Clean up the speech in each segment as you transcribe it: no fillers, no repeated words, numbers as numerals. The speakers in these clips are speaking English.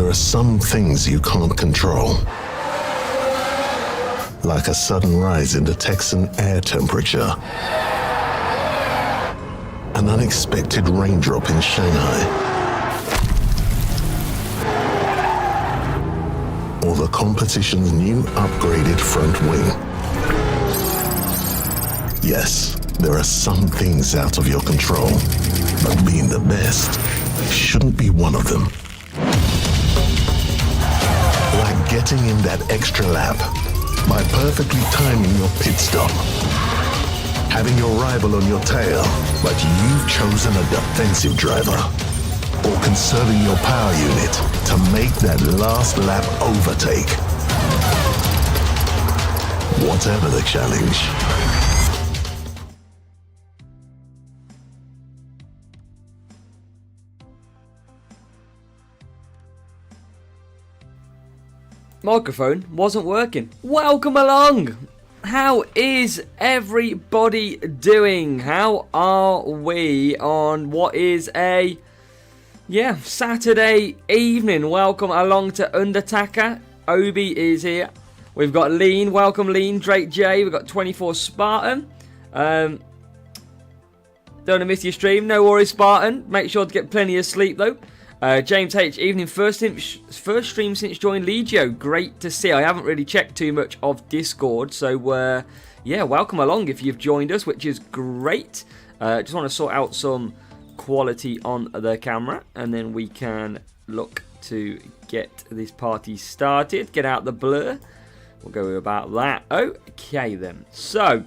There are some things you can't control. Like a sudden rise in the Texan air temperature. An unexpected raindrop in Shanghai. Or the competition's new upgraded front wing. Yes, there are some things out of your control, but being the best shouldn't be one of them. Like getting in that extra lap by perfectly timing your pit stop. Having your rival on your tail, but you've chosen a defensive driver. Or conserving your power unit to make that last lap overtake. Whatever the challenge. Microphone wasn't working. Welcome along. How is everybody doing? How are we on what is a Saturday evening? Welcome along to Undertaker. Obi is here. We've got Lean. Welcome Lean. Drake J. We've got 24 Spartan. Don't want to miss your stream. No worries, Spartan. Make sure to get plenty of sleep though. James H. Evening. First stream since joined Legio. Great to see. I haven't really checked too much of Discord. So, welcome along if you've joined us, which is great. Just want to sort out some quality on the camera. And then we can look to get this party started. Get out the blur. We'll go about that. Okay, then. So,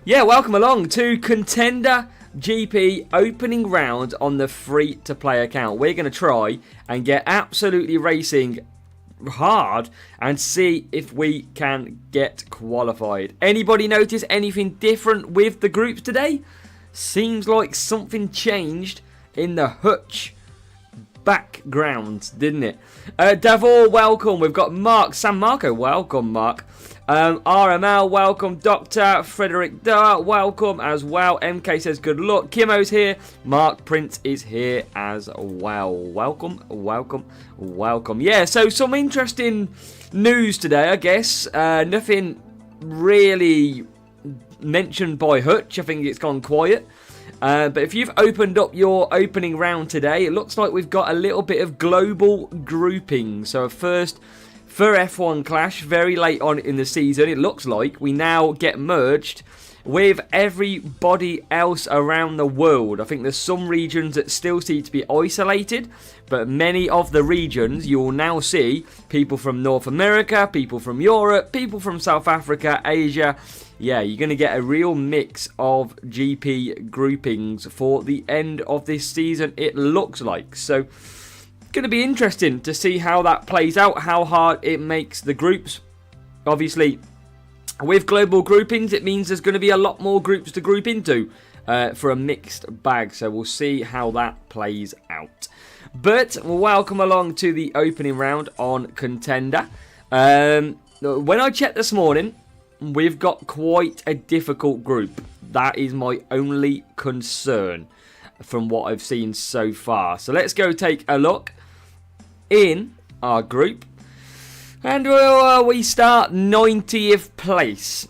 welcome along to Contender GP opening round on the free-to-play account. We're going to try and get absolutely racing hard and see if we can get qualified. Anybody notice anything different with the groups today? Seems like something changed in the hutch background, didn't it? Davor, welcome. We've got Mark, San Marco, welcome Mark. RML, welcome. Dr. Frederick Dar, welcome as well. MK says good luck. Kimo's here. Mark Prince is here as well. Welcome, welcome, welcome. Yeah, so some interesting news today, I guess. Nothing really mentioned by Hutch. I think it's gone quiet. But if you've opened up your opening round today, it looks like we've got a little bit of global grouping. So first, for F1 Clash, very late on in the season, it looks like we now get merged with everybody else around the world. I think there's some regions that still seem to be isolated, but many of the regions you will now see people from North America, people from Europe, people from South Africa, Asia. Yeah, you're going to get a real mix of GP groupings for the end of this season, it looks like. So, going to be interesting to see how that plays out, how hard it makes the groups. Obviously, with global groupings, it means there's going to be a lot more groups to group into for a mixed bag. So we'll see how that plays out. But welcome along to the opening round on Contender. When I checked this morning, we've got quite a difficult group. That is my only concern from what I've seen so far. So let's go take a look in our group, and we start 90th place.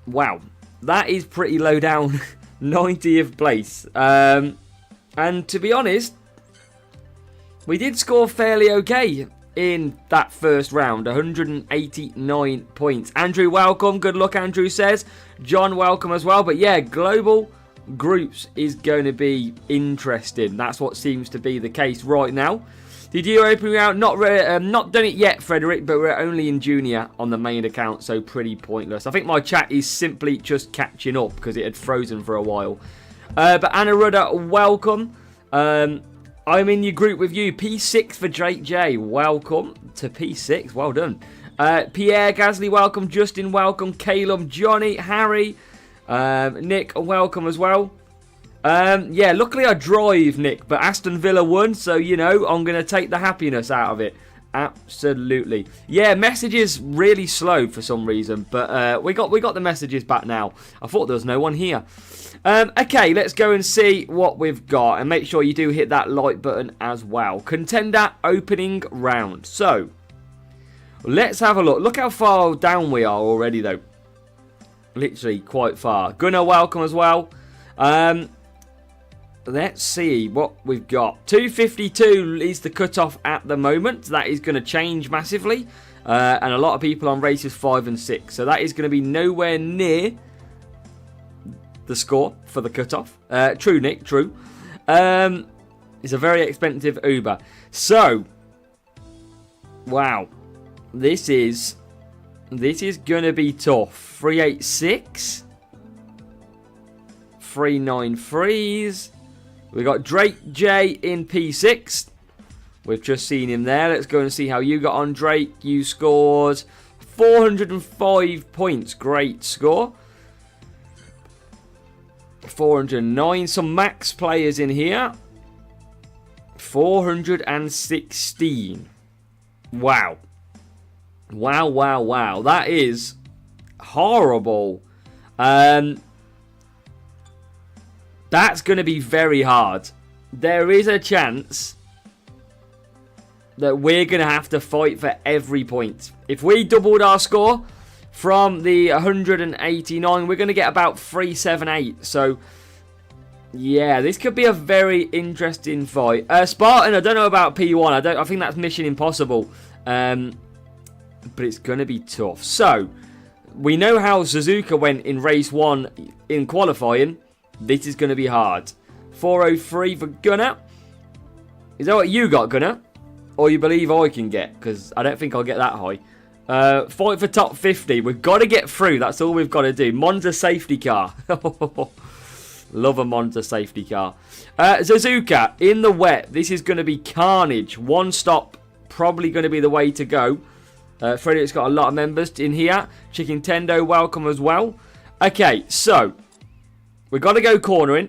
Wow, that is pretty low down. 90th place, and to be honest, we did score fairly okay in that first round. 189 points. Andrew, welcome. Good luck, Andrew says. John, welcome as well. But yeah, global groups is going to be interesting. That's what seems to be the case right now. Did you open round? Not done it yet, Frederick, but we're only in junior on the main account, so pretty pointless. I think my chat is simply just catching up because it had frozen for a while. But Anna Rudder, welcome. I'm in your group with you. P6 for Drake J. Welcome to P6. Well done. Pierre Gasly, welcome. Justin, welcome. Caleb, Johnny, Harry, Nick, welcome as well. Luckily I drive, Nick, but Aston Villa won, so, you know, I'm going to take the happiness out of it. Absolutely. Yeah, messages really slow for some reason, but we got the messages back now. I thought there was no one here. Okay, let's go and see what we've got, and make sure you do hit that like button as well. Contender opening round. So, let's have a look. Look how far down we are already, though. Literally quite far. Gunnar, welcome as well. Let's see what we've got. 252 is the cutoff at the moment. That is going to change massively. And a lot of people on races 5 and 6. So that is going to be nowhere near the score for the cutoff. True, Nick, true. It's a very expensive Uber. So, wow. This is going to be tough. 386. 393s. We got Drake J in P6. We've just seen him there. Let's go and see how you got on, Drake. You scored 405 points. Great score. 409. Some max players in here. 416. Wow. Wow, wow, wow. That is horrible. That's going to be very hard. There is a chance that we're going to have to fight for every point. If we doubled our score from the 189, we're going to get about 378. So, yeah, this could be a very interesting fight. Spartan, I don't know about P1. I think that's Mission Impossible. But it's going to be tough. So, we know how Suzuka went in race 1 in qualifying. This is going to be hard. 403 for Gunnar. Is that what you got, Gunnar? Or you believe I can get? Because I don't think I'll get that high. Fight for top 50. We've got to get through. That's all we've got to do. Monza safety car. Love a Monza safety car. Suzuka in the wet. This is going to be carnage. One stop. Probably going to be the way to go. Frederick's got a lot of members in here. Chicken Tendo, welcome as well. Okay, so we've got to go cornering.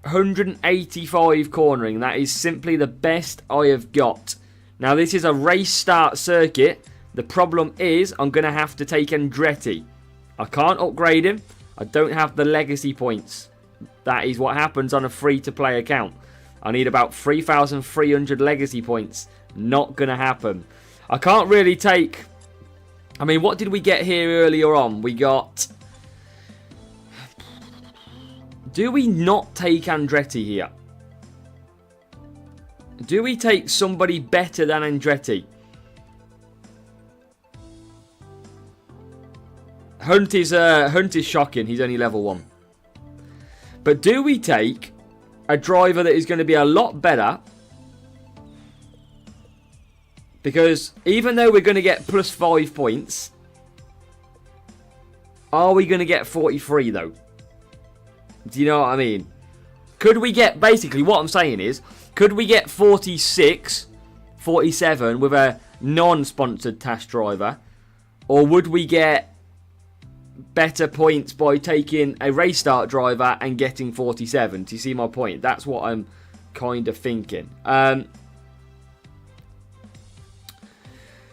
185 cornering. That is simply the best I have got. Now, this is a race start circuit. The problem is I'm going to have to take Andretti. I can't upgrade him. I don't have the legacy points. That is what happens on a free-to-play account. I need about 3,300 legacy points. Not going to happen. I can't really take... I mean, what did we get here earlier on? We got... Do we not take Andretti here? Do we take somebody better than Andretti? Hunt is shocking. He's only level 1. But do we take a driver that is going to be a lot better? Because even though we're going to get plus 5 points, are we going to get 43 though? Do you know what I mean? Could we get, basically what I'm saying is, could we get 46, 47 with a non-sponsored task driver? Or would we get better points by taking a race start driver and getting 47? Do you see my point? That's what I'm kind of thinking.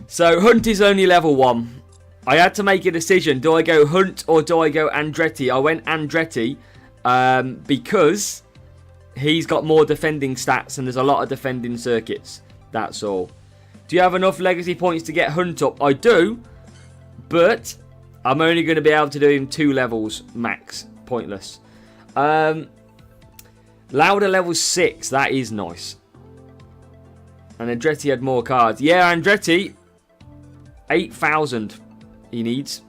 So Hunt is only level 1. I had to make a decision. Do I go Hunt or do I go Andretti? I went Andretti because he's got more defending stats and there's a lot of defending circuits. That's all. Do you have enough legacy points to get Hunt up? I do, but I'm only going to be able to do him 2 levels max. Pointless. Lauda level 6. That is nice. And Andretti had more cards. Yeah, Andretti, 8,000 he needs.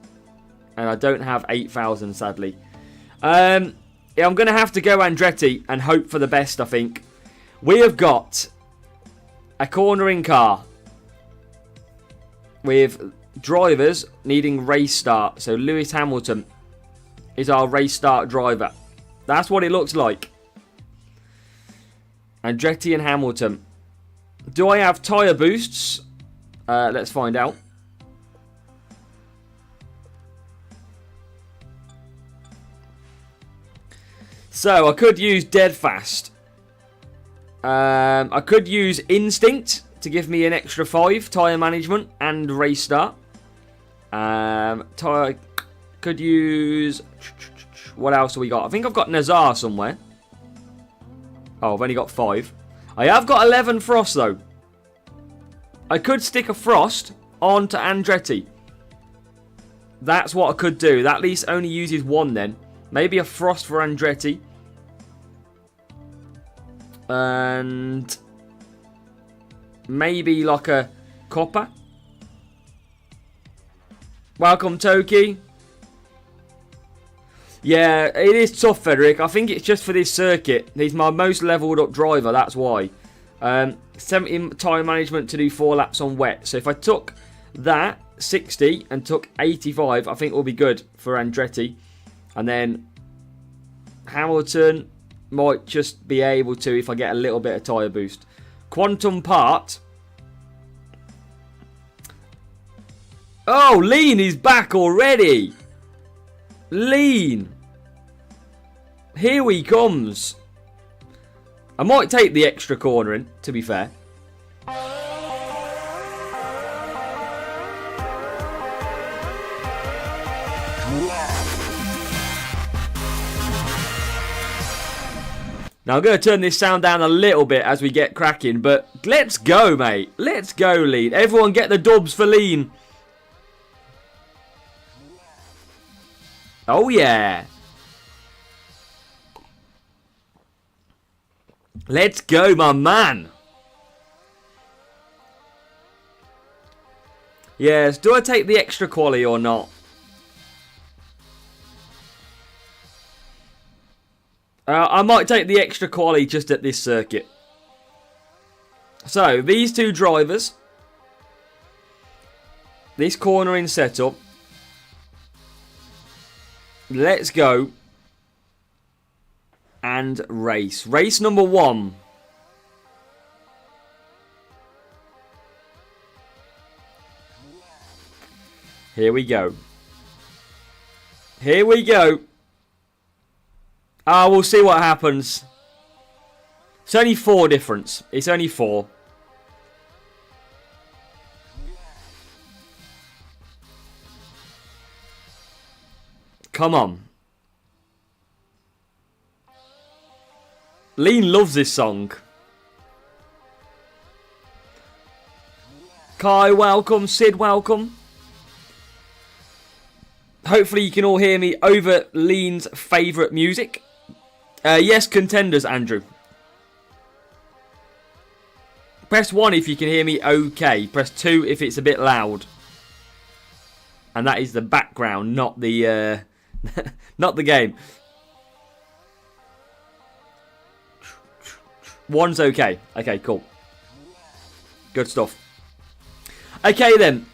And I don't have 8,000, sadly. Yeah, I'm going to have to go Andretti and hope for the best, I think. We have got a cornering car with drivers needing race start. So Lewis Hamilton is our race start driver. That's what it looks like. Andretti and Hamilton. Do I have tyre boosts? Let's find out. So I could use Dead Fast. I could use Instinct to give me an extra 5. Tyre management and race start. Tyre could use... What else have we got? I think I've got Nazar somewhere. Oh, I've only got 5. I have got 11 Frost, though. I could stick a Frost onto Andretti. That's what I could do. That at least only uses 1 then. Maybe a Frost for Andretti. And... maybe like a Copper. Welcome, Toki. Yeah, it is tough, Frederick. I think it's just for this circuit. He's my most leveled up driver, that's why. 70 tyre management to do 4 laps on wet. So if I took that, 60, and took 85, I think it will be good for Andretti. And then Hamilton might just be able to if I get a little bit of tyre boost. Quantum part. Oh, Lean is back already. Lean. Here he comes. I might take the extra cornering, to be fair. Now, I'm going to turn this sound down a little bit as we get cracking, but let's go, mate. Let's go, Lean. Everyone get the dubs for Lean. Oh, yeah. Let's go, my man. Yes, do I take the extra quali or not? I might take the extra quali just at this circuit. So, these two drivers. This cornering setup. Let's go. And race. Race number 1. Here we go. Here we go. We'll see what happens. It's only 4 difference. It's only 4. Come on. Lean loves this song. Kai, welcome. Sid, welcome. Hopefully you can all hear me over Lean's favourite music. Yes, contenders, Andrew. Press 1 if you can hear me okay. Press 2 if it's a bit loud. And that is the background, not the not the game. 1's okay. Okay, cool. Good stuff. Okay then.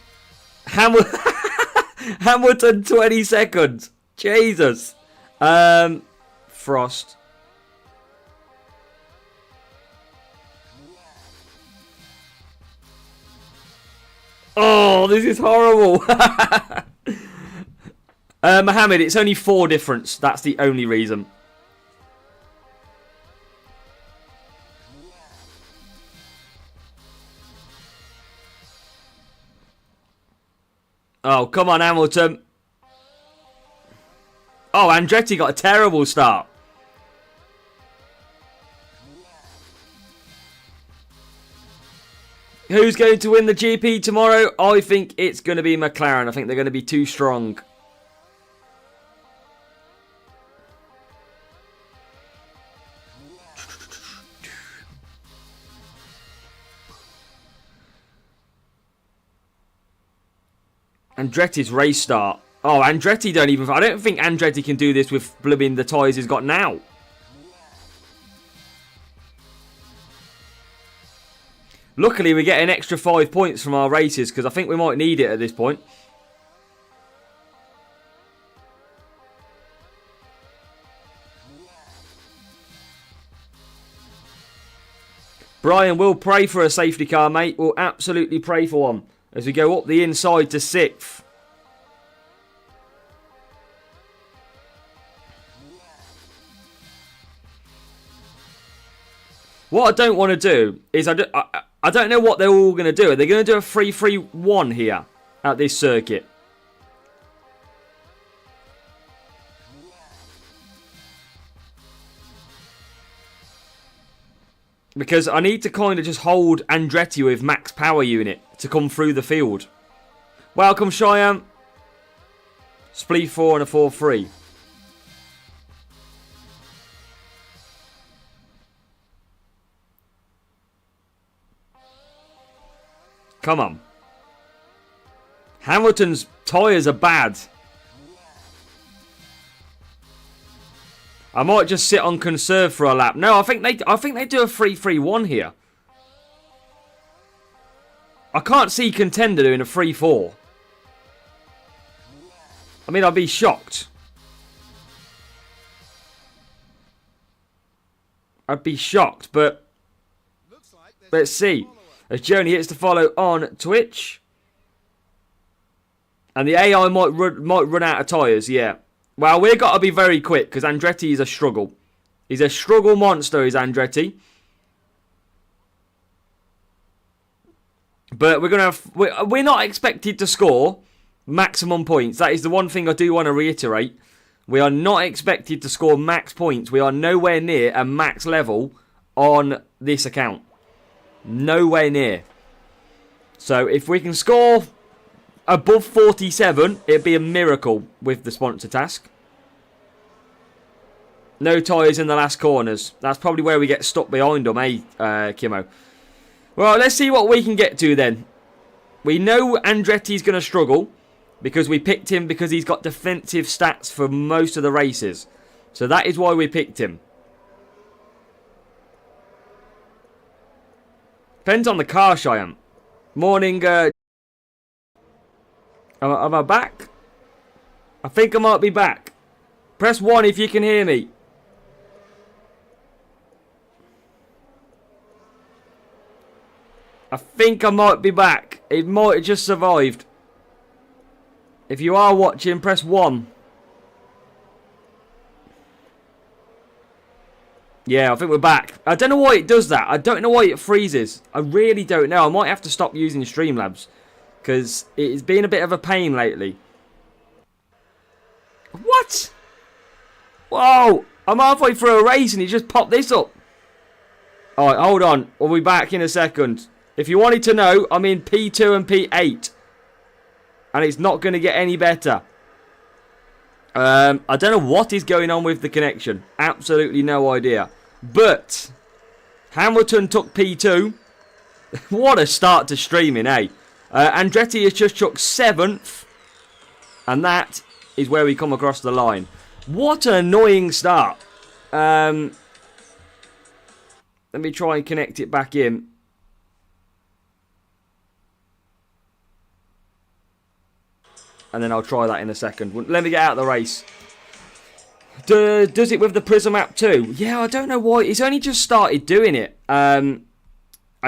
Hamilton 20 seconds. Jesus. Frost. Oh, this is horrible. Mohammed, it's only 4 difference. That's the only reason. Oh, come on, Hamilton. Oh, Andretti got a terrible start. Who's going to win the GP tomorrow? I think it's going to be McLaren. I think they're going to be too strong. Andretti's race start. Oh, Andretti don't even... I don't think Andretti can do this with blooming the tyres he's got now. Luckily, we get an extra 5 points from our races because I think we might need it at this point. Brian, we'll pray for a safety car, mate. We'll absolutely pray for one as we go up the inside to 6th. What I don't want to do is I don't know what they're all going to do. Are they going to do a 3-3-1 here at this circuit? Because I need to kind of just hold Andretti with max power unit to come through the field. Welcome, Cheyenne. Split 4 and a 4-3. Come on. Hamilton's tyres are bad. I might just sit on conserve for a lap. No, I think they do a 3-3-1 here. I can't see Contender doing a 3-4. I mean, I'd be shocked. I'd be shocked, but let's see. As Joni hits the follow on Twitch. And the AI might run out of tyres, yeah. Well, we've got to be very quick because Andretti is a struggle. He's a struggle monster, is Andretti. But we're not expected to score maximum points. That is the one thing I do want to reiterate. We are not expected to score max points. We are nowhere near a max level on this account. Nowhere near. So if we can score above 47, it'd be a miracle with the sponsor task. No tyres in the last corners. That's probably where we get stuck behind them, Kimo? Well, let's see what we can get to then. We know Andretti's going to struggle because we picked him because he's got defensive stats for most of the races. So that is why we picked him. Depends on the car, Cheyenne. Morning, am I back? I think I might be back. Press 1 if you can hear me. I think I might be back. It might have just survived. If you are watching, press 1. Yeah, I think we're back. I don't know why it does that. I don't know why it freezes. I really don't know. I might have to stop using Streamlabs. Because it's been a bit of a pain lately. What? Whoa! I'm halfway through a race and he just popped this up. Alright, hold on. We'll be back in a second. If you wanted to know, I'm in P2 and P8. And it's not going to get any better. I don't know what is going on with the connection. Absolutely no idea. But Hamilton took P2. What a start to streaming, eh? Andretti has just took 7th. And that is where we come across the line. What an annoying start. Let me try and connect it back in. And then I'll try that in a second. Let me get out of the race. Does it with the Prism app too? Yeah, I don't know why. It's only just started doing it. I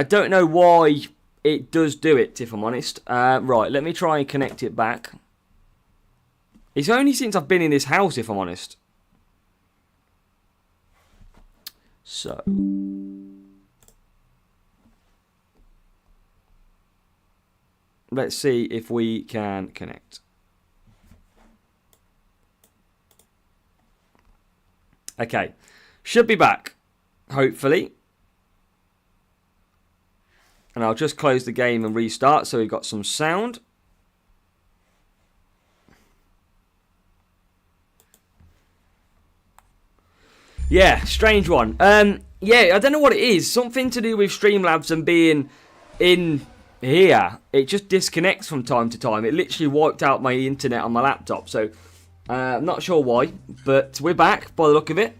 don't know why it does do it, if I'm honest. Right, let me try and connect it back. It's only since I've been in this house, if I'm honest. So. Let's see if we can connect. Okay. Should be back. Hopefully. And I'll just close the game and restart so we've got some sound. Yeah, strange one. Yeah, I don't know what it is. Something to do with Streamlabs and being in here. It just disconnects from time to time. It literally wiped out my internet on my laptop. So, I'm not sure why. But we're back by the look of it.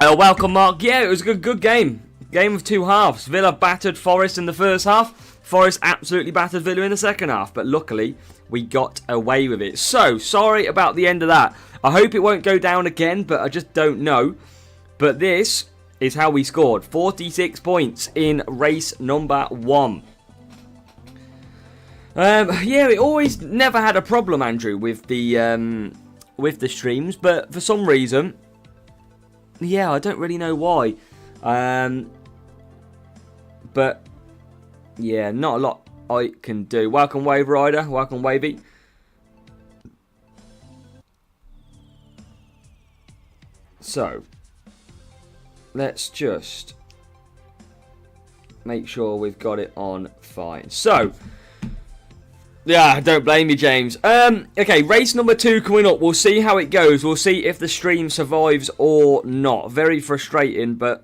Welcome, Mark. Yeah, it was a good game. Game of two halves. Villa battered Forest in the first half. Forest absolutely battered Villa in the second half. But luckily, we got away with it. So, sorry about the end of that. I hope it won't go down again, but I just don't know. But this is how we scored. 46 points in race number 1. Yeah, it always never had a problem, Andrew, with the streams. But for some reason, yeah, I don't really know why. But, yeah, not a lot I can do. Welcome, Wave Rider. Welcome, Wavy. So, let's just make sure we've got it on fine. So, yeah, don't blame me, James. Okay, race number 2 coming up. We'll see how it goes. We'll see if the stream survives or not. Very frustrating, but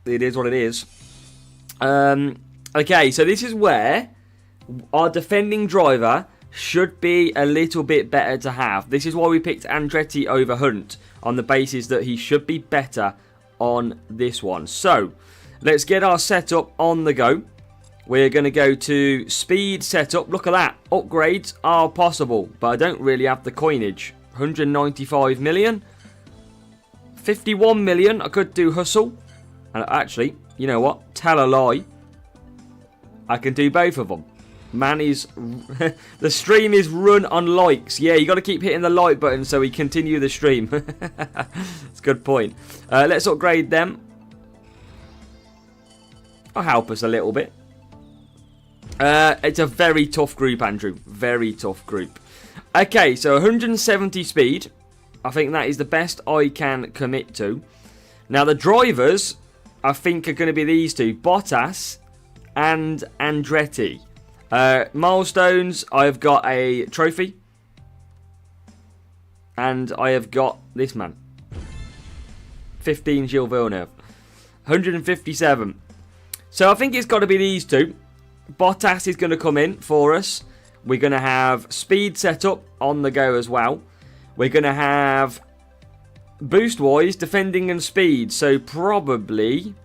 it is what it is. Okay, so this is where our defending driver should be a little bit better to have. This is why we picked Andretti over Hunt, on the basis that he should be better on this one. So, let's get our setup on the go. We're going to go to speed setup. Look at that. Upgrades are possible, but I don't really have the coinage. 195 million. 51 million. I could do hustle. And actually, you know what? Tell a lie. I can do both of them. Man is... the stream is run on likes. Yeah, you got to keep hitting the like button so we continue the stream. That's a good point. Let's upgrade them. I'll help us a little bit. It's a very tough group, Andrew. Very tough group. Okay, so 170 speed. I think that is the best I can commit to. Now, the drivers, I think, are going to be these two. Bottas and Andretti. Milestones, I've got a trophy. And I have got this man. 15 Gilles Villeneuve. 157. So I think it's got to be these two. Bottas is going to come in for us. We're going to have speed set up on the go as well. We're going to have boost-wise, defending and speed. So probably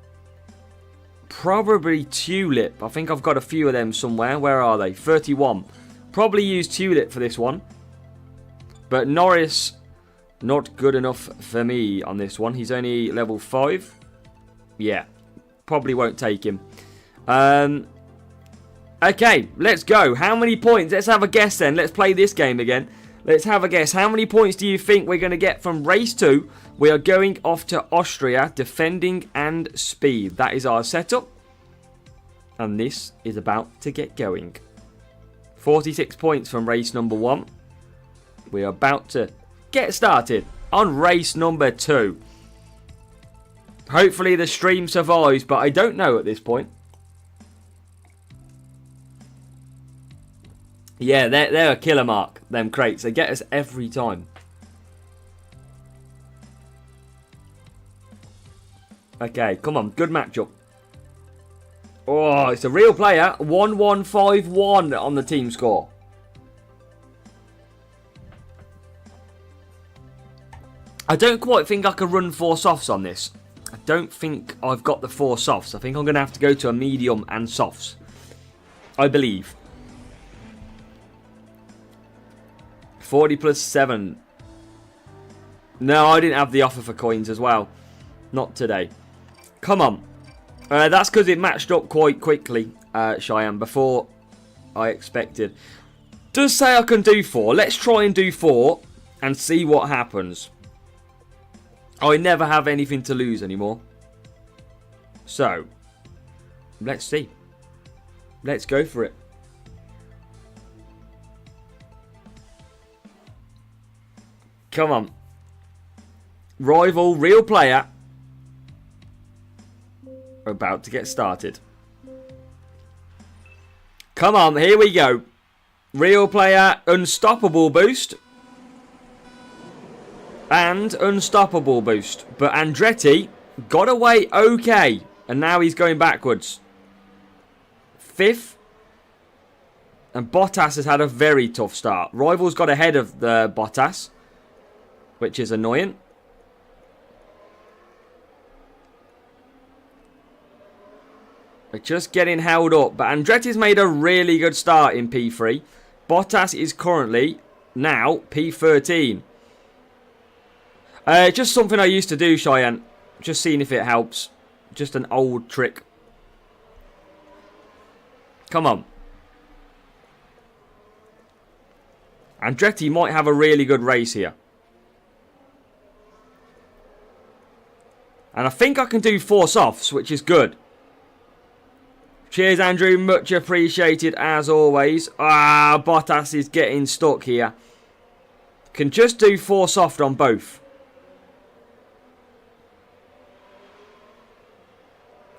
Tulip. I think I've got a few of them somewhere. Where are they? 31. Probably use Tulip for this one. But Norris, not good enough for me on this one. He's only level 5. Yeah, probably won't take him. Okay, let's go. How many points? Let's have a guess then. Let's play this game again. Let's have a guess. How many points do you think we're going to get from race 2? We are going off to Austria, defending and speed. That is our setup. And this is about to get going. 46 points from race number 1. We are about to get started on race number 2. Hopefully the stream survives, but I don't know at this point. Yeah, they're a killer mark, them crates. They get us every time. Okay, come on. Good matchup. Oh, it's a real player. 1151 on the team score. I don't quite think I can run 4 softs on this. I don't think I've got the 4 softs. I think I'm going to have to go to a medium and softs. I believe. 40 plus 7. No, I didn't have the offer for coins as well. Not today. Come on. That's because it matched up quite quickly, Cheyenne, before I expected. Does say I can do 4. Let's try and do 4 and see what happens. I never have anything to lose anymore. So, let's see. Let's go for it. Come on. Rival, real player. About to get started. Come on, here we go. Real player, unstoppable boost. And unstoppable boost. But Andretti got away okay. And now he's going backwards. 5th. And Bottas has had a very tough start. Rival's got ahead of the Bottas, which is annoying. We're just getting held up. But Andretti's made a really good start in P3. Bottas is currently now P13. Just something I used to do, Cheyenne. Just seeing if it helps. Just an old trick. Come on. Andretti might have a really good race here. And I think I can do 4 softs, which is good. Cheers, Andrew. Much appreciated as always. Ah, Bottas is getting stuck here. Can just do 4 soft on both.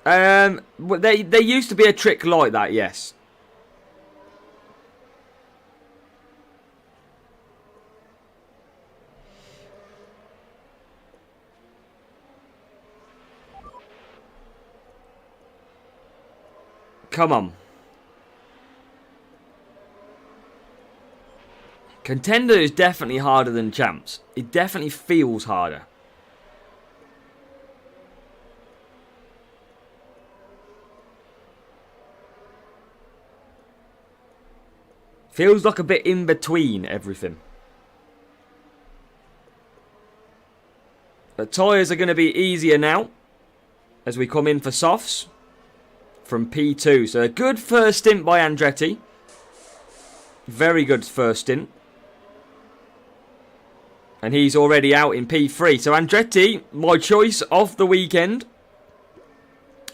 There used to be a trick like that, yes. Come on. Contender is definitely harder than Champs. It definitely feels harder. Feels like a bit in between everything. The tyres are going to be easier now as we come in for softs from P2. So a good first stint by Andretti. Very good first stint. And he's already out in P3. So Andretti, my choice of the weekend.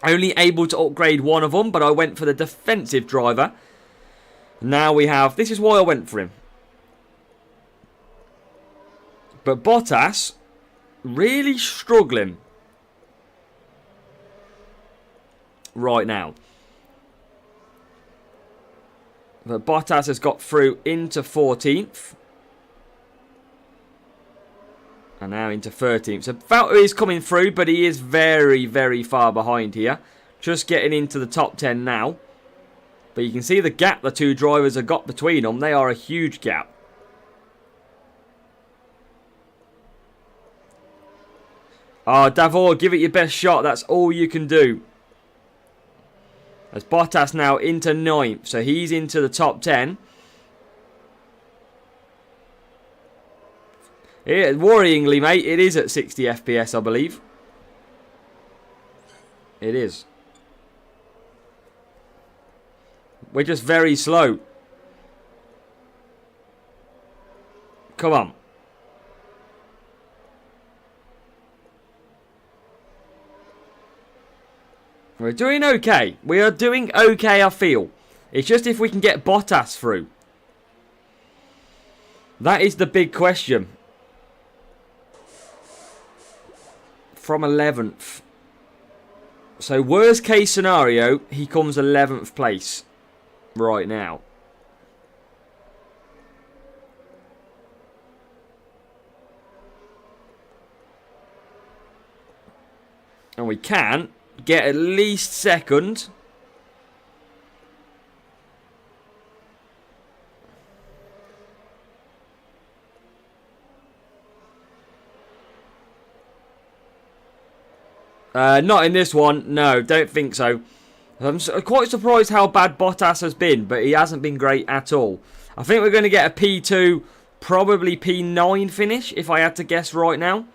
Only able to upgrade one of them, but I went for the defensive driver. Now we have... This is why I went for him. But Bottas, really struggling right now. But Bottas has got through into 14th. And now into 13th. So Valtteri is coming through, but he is very, very far behind here. Just getting into the top 10 now. But you can see the gap the two drivers have got between them. They are a huge gap. Oh, Davor, give it your best shot. That's all you can do. As Bottas now into 9th. So he's into the top 10. Yeah, worryingly, mate, it is at 60 FPS, I believe. It is. We're just very slow. Come on. We're doing okay. We are doing okay, I feel. It's just if we can get Bottas through. That is the big question. From 11th. So worst case scenario, he comes 11th place right now. And we can get at least second. Not in this one. No, don't think so. I'm quite surprised how bad Bottas has been, but he hasn't been great at all. I think we're going to get a P2, probably P9 finish, if I had to guess right now.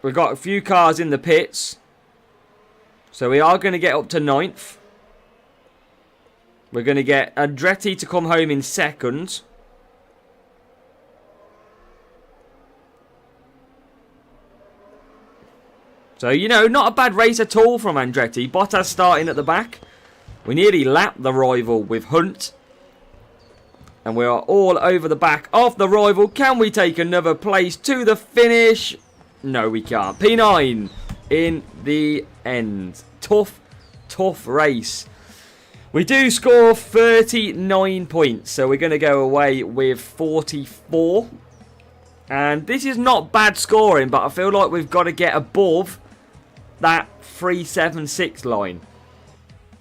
We've got a few cars in the pits. So we are going to get up to 9th. We're going to get Andretti to come home in second. So, you know, not a bad race at all from Andretti. Bottas starting at the back. We nearly lapped the rival with Hunt. And we are all over the back of the rival. Can we take another place to the finish? No, we can't. P9 in the end. Tough, tough race. We do score 39 points. So we're going to go away with 44. And this is not bad scoring, but I feel like we've got to get above that 376 line.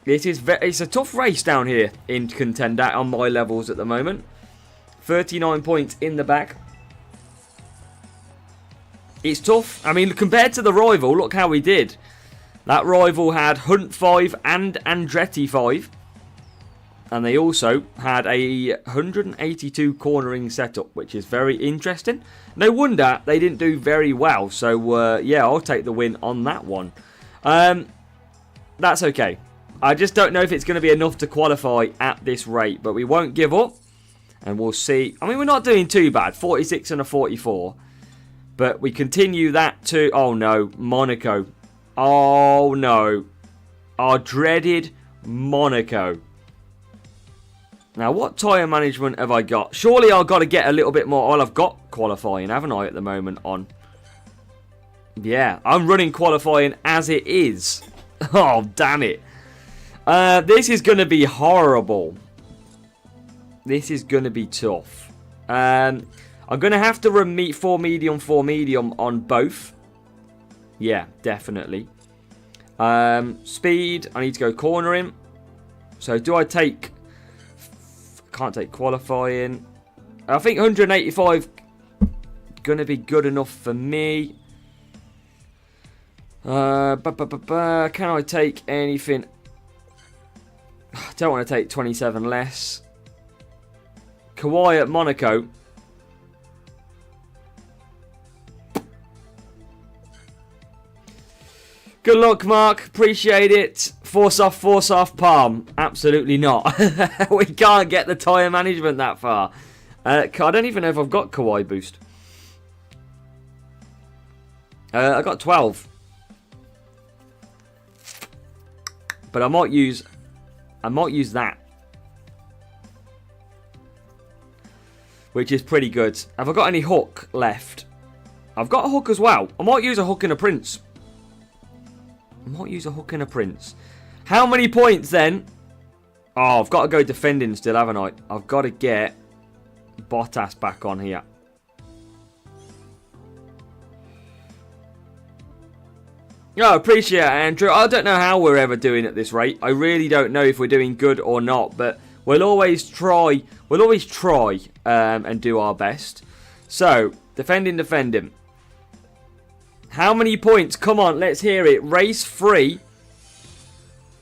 It's a tough race down here in Contender on my levels at the moment. 39 points in the back. It's tough. I mean, compared to the rival, look how we did. That rival had Hunt 5 and Andretti 5. And they also had a 182 cornering setup, which is very interesting. No wonder they didn't do very well. So, yeah, I'll take the win on that one. That's okay. I just don't know if it's going to be enough to qualify at this rate. But we won't give up. And we'll see. I mean, we're not doing too bad. 46 and a 44. But we continue that to... Oh, no. Monaco. Oh, no. Our dreaded Monaco. Now, what tyre management have I got? Surely I've got to get a little bit more... Well, I've got qualifying, haven't I, at the moment on? Yeah, I'm running qualifying as it is. Oh, damn it. This is going to be horrible. This is going to be tough. I'm going to have to run 4 medium on both. Yeah, definitely. Speed, I need to go cornering. So do I take... Can't take qualifying. I think 185 going to be good enough for me. Can I take anything? I don't want to take 27 less. Kawhi at Monaco. Good luck, Mark. Appreciate it. Force off, palm. Absolutely not. We can't get the tyre management that far. I don't even know if I've got Kawhi boost. I got 12. But I might use that. Which is pretty good. Have I got any hook left? I've got a hook as well. I might use a hook and a prince. How many points then? Oh, I've got to go defending still, haven't I? I've got to get Bottas back on here. Oh, appreciate it, Andrew. I don't know how we're ever doing at this rate. I really don't know if we're doing good or not, but we'll always try. And do our best. So, defending. How many points? Come on, let's hear it. Race 3.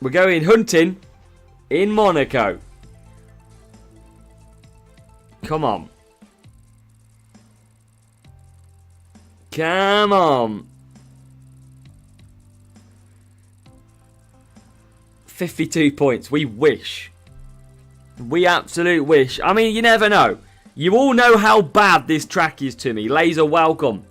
We're going hunting in Monaco. Come on. 52 points. We wish. We absolute wish. I mean, you never know. You all know how bad this track is to me. Laser, welcome.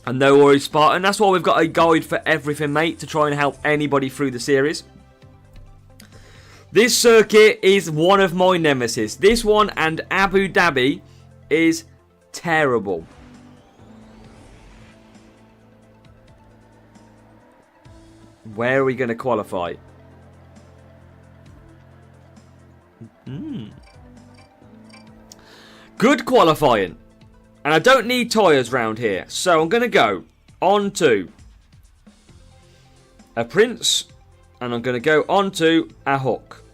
And no worries, Spartan. That's why we've got a guide for everything, mate, to try and help anybody through the series. This circuit is one of my nemesis. This one and Abu Dhabi is terrible. Where are we going to qualify? Good qualifying. And I don't need tyres round here. So I'm going to go on to a Prince. And I'm going to go on to a Hook.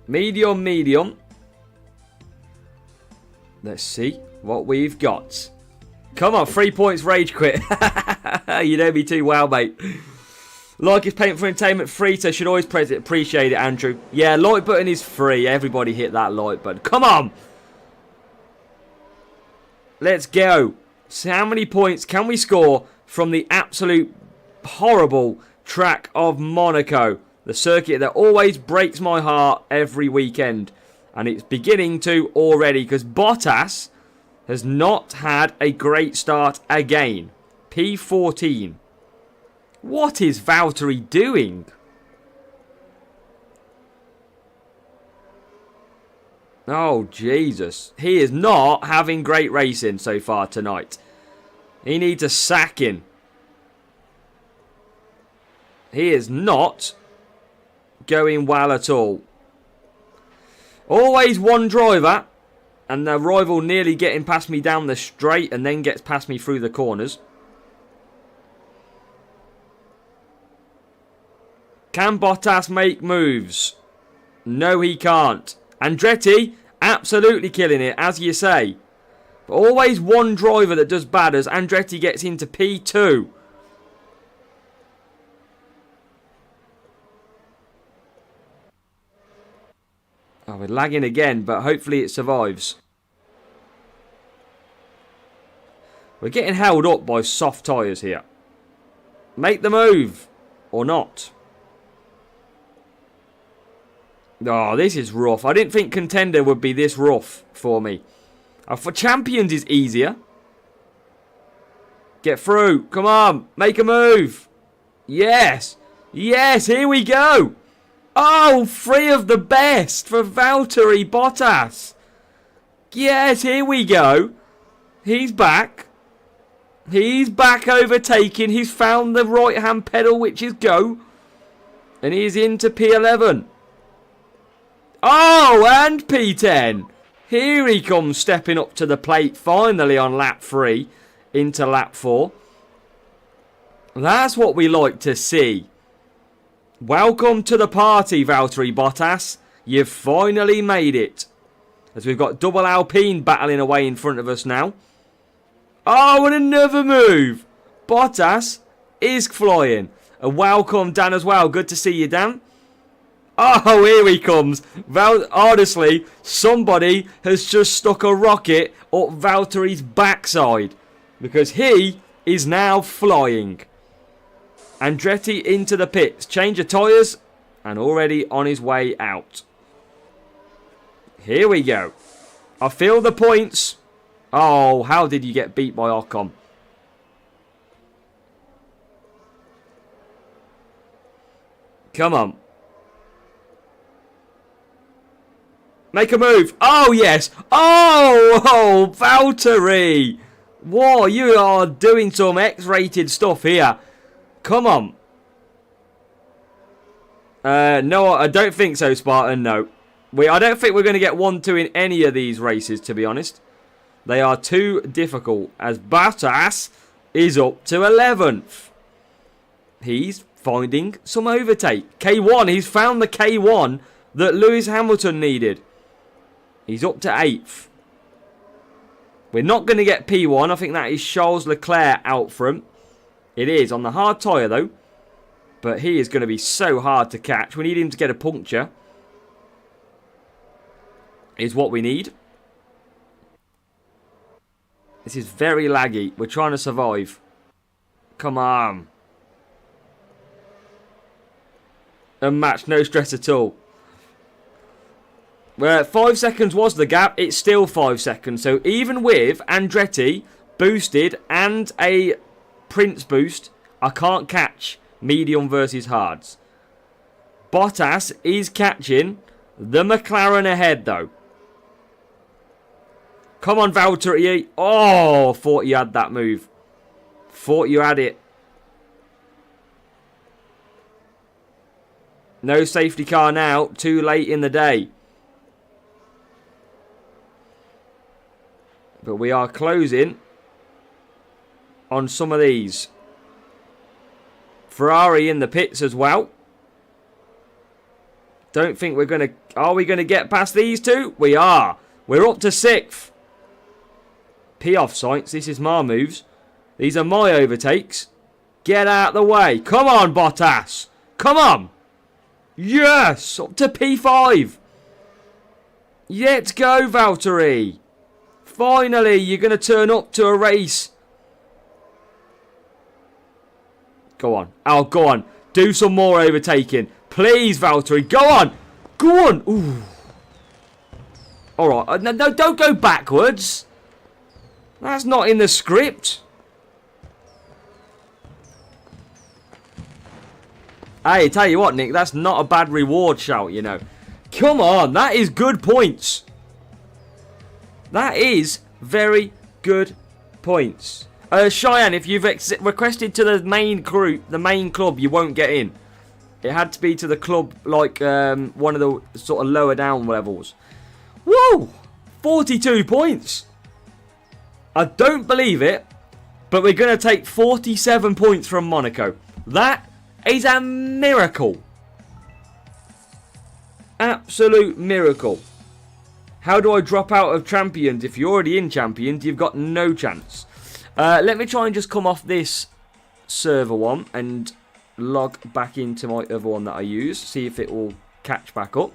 Medium. Let's see what we've got. Come on, 3 points rage quit. You know me too well, mate. Like is payment for entertainment free, so should always press it. Appreciate it, Andrew. Yeah, like button is free. Everybody hit that like button. Come on! Let's go. So how many points can we score from the absolute horrible track of Monaco? The circuit that always breaks my heart every weekend. And it's beginning to already, because Bottas has not had a great start again. P14. What is Valtteri doing? Oh, Jesus. He is not having great racing so far tonight. He needs a sacking. He is not going well at all. Always one driver. And the rival nearly getting past me down the straight and then gets past me through the corners. Can Bottas make moves? No, he can't. Andretti, absolutely killing it, as you say. But always one driver that does bad as Andretti gets into P2. Oh, we're lagging again, but hopefully it survives. We're getting held up by soft tyres here. Make the move. Or not. Oh, this is rough. I didn't think Contender would be this rough for me. For champions is easier. Get through. Come on. Make a move. Yes. Yes, here we go. Oh, 3 of the best for Valtteri Bottas. Yes, here we go. He's back. He's back overtaking. He's found the right-hand pedal, which is go. And he's into P11. Oh, and P10. Here he comes, stepping up to the plate, finally on lap 3 into lap 4. That's what we like to see. Welcome to the party, Valtteri Bottas. You've finally made it. As we've got double Alpine battling away in front of us now. Oh, and another move. Bottas is flying. And welcome, Dan, as well. Good to see you, Dan. Oh, here he comes. Honestly, somebody has just stuck a rocket up Valtteri's backside. Because he is now flying. Andretti into the pits. Change of tyres. And already on his way out. Here we go. I feel the points. Oh, how did you get beat by Ocon? Come on. Make a move. Oh, yes. Oh, Valtteri. Whoa, you are doing some X-rated stuff here. Come on. No, I don't think so, Spartan. No. I don't think we're going to get 1-2 in any of these races, to be honest. They are too difficult, as Bottas is up to 11th. He's finding some overtake. K1, he's found the K1 that Lewis Hamilton needed. He's up to 8th. We're not going to get P1. I think that is Charles Leclerc out front. It is on the hard tyre, though. But he is going to be so hard to catch. We need him to get a puncture. Is what we need. This is very laggy. We're trying to survive. Come on. Unmatched, no stress at all. Where 5 seconds was the gap, it's still 5 seconds. So even with Andretti boosted and a Prince boost, I can't catch medium versus hards. Bottas is catching the McLaren ahead though. Come on, Valtteri. Oh, thought you had that move. Thought you had it. No safety car now. Too late in the day. But we are closing on some of these. Ferrari in the pits as well. Don't think we're going to... Are we going to get past these two? We are. We're up to 6th. P-off sights. This is my moves. These are my overtakes. Get out the way. Come on, Bottas. Come on. Yes. Up to P5. Let's go, Valtteri. Finally, you're going to turn up to a race. Go on. Oh, go on. Do some more overtaking. Please, Valtteri. Go on. Go on. Ooh. All right. No, don't go backwards. That's not in the script. Hey, tell you what, Nick. That's not a bad reward shout, you know. Come on. That is good points. That is very good points. Cheyenne, if you've requested to the main group, the main club, you won't get in. It had to be to the club, like one of the sort of lower down levels. Whoa! 42 points. I don't believe it, but we're going to take 47 points from Monaco. That is a miracle. Absolute miracle. How do I drop out of Champions? If you're already in Champions, you've got no chance. Let me try and just come off this server one and log back into my other one that I use. See if it will catch back up.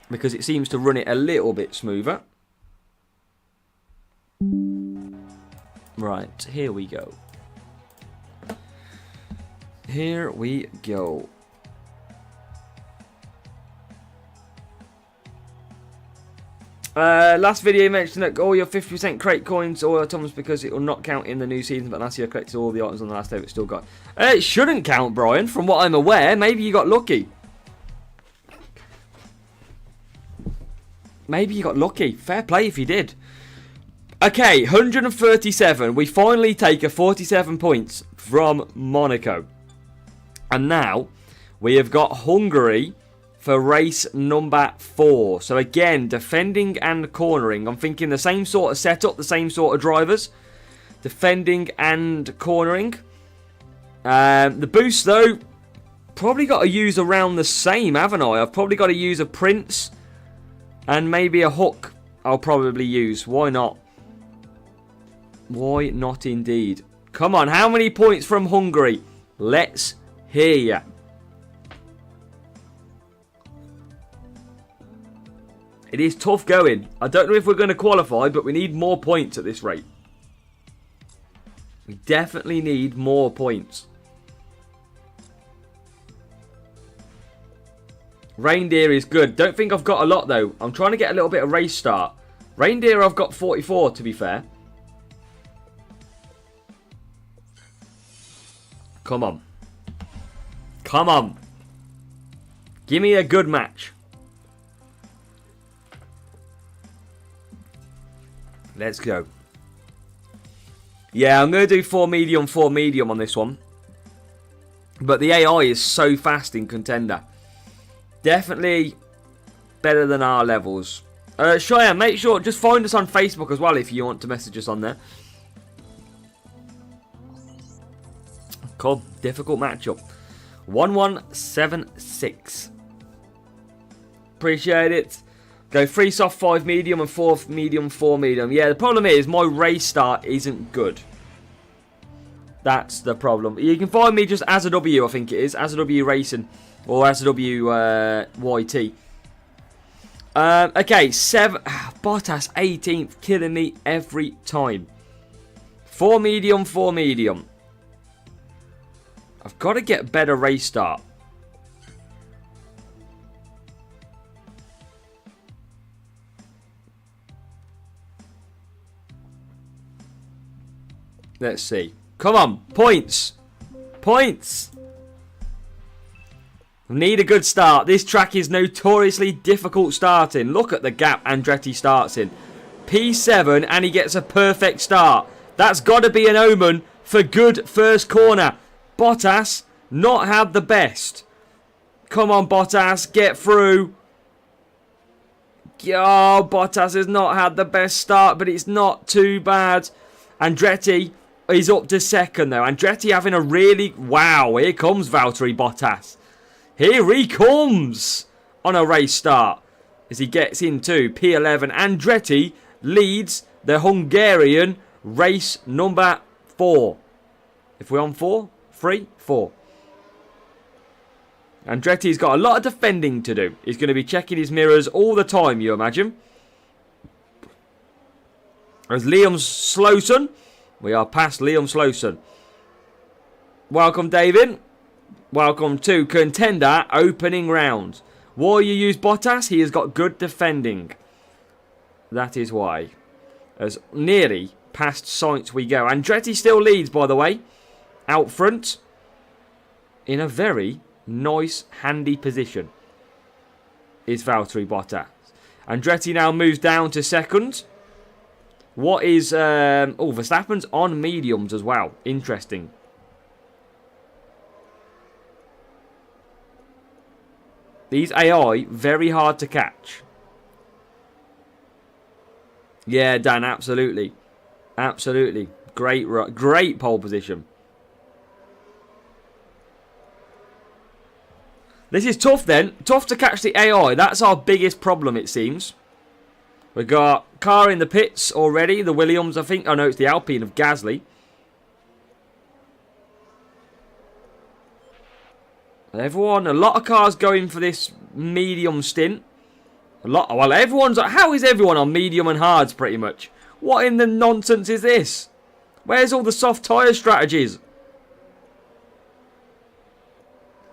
Because it seems to run it a little bit smoother. Right, here we go. Here we go. Last video you mentioned that all your 50% crate coins or items because it will not count in the new season, but last year I collected all the items on the last day, but still got. It shouldn't count, Brian, from what I'm aware. Maybe you got lucky. Maybe you got lucky. Fair play if you did. Okay, 137. We finally take a 47 points from Monaco. And now we have got Hungary for race number 4. So again, defending and cornering. I'm thinking the same sort of setup, the same sort of drivers. Defending and cornering. The boost, though, probably got to use around the same, haven't I? I've probably got to use a Prince and maybe a Hook I'll probably use. Why not? Why not indeed? Come on, how many points from Hungary? Let's hear ya. It is tough going. I don't know if we're going to qualify, but we need more points at this rate. We definitely need more points. Reindeer is good. Don't think I've got a lot, though. I'm trying to get a little bit of race start. Reindeer, I've got 44, to be fair. Come on. Come on. Give me a good match. Let's go. Yeah, I'm going to do 4 medium on this one. But the AI is so fast in Contender. Definitely better than our levels. Cheyenne, make sure, just find us on Facebook as well if you want to message us on there. Cool. Difficult matchup. 1176. Appreciate it. Go 3 soft, 5 medium, and 4 medium, 4 medium. Yeah, the problem is my race start isn't good. That's the problem. You can find me just as a W, I think it is. As a W Racing. Or as a W YT. Okay, 7. Bottas 18th, killing me every time. 4 medium, 4 medium. I've got to get better race start. Let's see. Come on. Points. Points. Need a good start. This track is notoriously difficult starting. Look at the gap Andretti starts in. P7 and he gets a perfect start. That's got to be an omen for good first corner. Bottas not had the best. Come on, Bottas. Get through. Oh, Bottas has not had the best start, but it's not too bad. Andretti is up to second, though. Andretti having a really... Wow, here comes Valtteri Bottas. Here he comes on a race start as he gets into P11. Andretti leads the Hungarian race number 4. If we're on 4, 3, 4. Andretti's got a lot of defending to do. He's going to be checking his mirrors all the time, you imagine. As Liam Slowson. We are past Liam Slowson. Welcome, David. Welcome to Contender opening round. Why you use Bottas? He has got good defending. That is why. As nearly past Sainz we go. Andretti still leads, by the way. Out front. In a very nice, handy position. Is Valtteri Bottas. Andretti now moves down to second. What is... Verstappen's on mediums as well. Interesting. These AI, very hard to catch. Yeah, Dan, absolutely. Absolutely. Great pole position. This is tough then. Tough to catch the AI. That's our biggest problem, it seems. We've got car in the pits already. The Williams, I think. Oh, no, it's the Alpine of Gasly. Everyone, a lot of cars going for this medium stint. Well, everyone's... How is everyone on medium and hards, pretty much? What in the nonsense is this? Where's all the soft tyre strategies?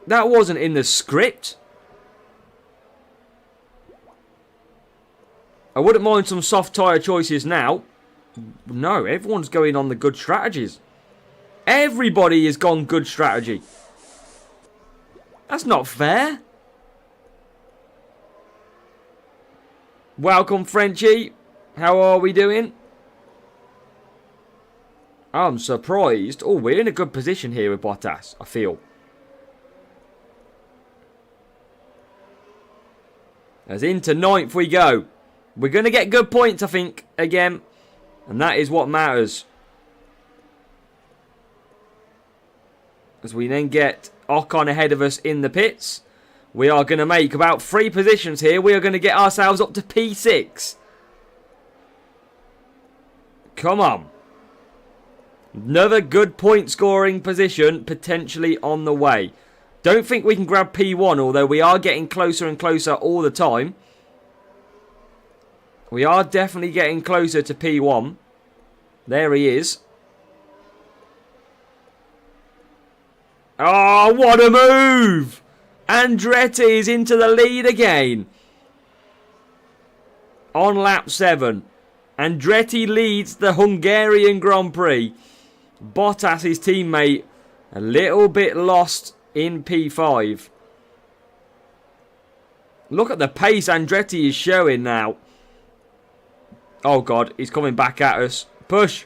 That wasn't in the script. I wouldn't mind some soft tyre choices now. No, everyone's going on the good strategies. Everybody has gone good strategy. That's not fair. Welcome, Frenchie. How are we doing? I'm surprised. Oh, we're in a good position here with Bottas, I feel. As into 9th we go. We're going to get good points, I think, again. And that is what matters. As we then get Ocon ahead of us in the pits. We are going to make about 3 positions here. We are going to get ourselves up to P6. Come on. Another good point scoring position potentially on the way. Don't think we can grab P1, although we are getting closer and closer all the time. We are definitely getting closer to P1. There he is. Oh, what a move! Andretti is into the lead again. On lap 7. Andretti leads the Hungarian Grand Prix. Bottas, his teammate, a little bit lost in P5. Look at the pace Andretti is showing now. Oh God, he's coming back at us. Push.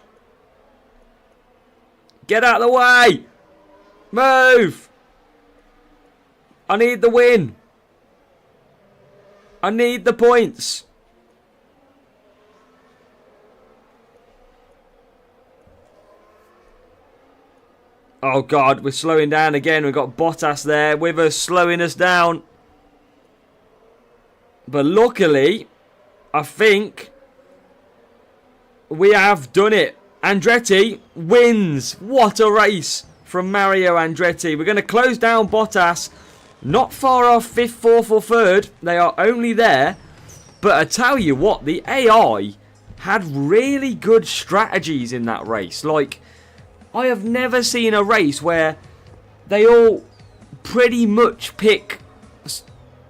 Get out of the way. Move. I need the win. I need the points. Oh God, we're slowing down again. We've got Bottas there with us, slowing us down. But luckily, I think we have done it. Andretti wins. What a race from Mario Andretti. We're going to close down Bottas. Not far off 5th, 4th or 3rd. They are only there. But I tell you what, the AI had really good strategies in that race. Like, I have never seen a race where they all pretty much pick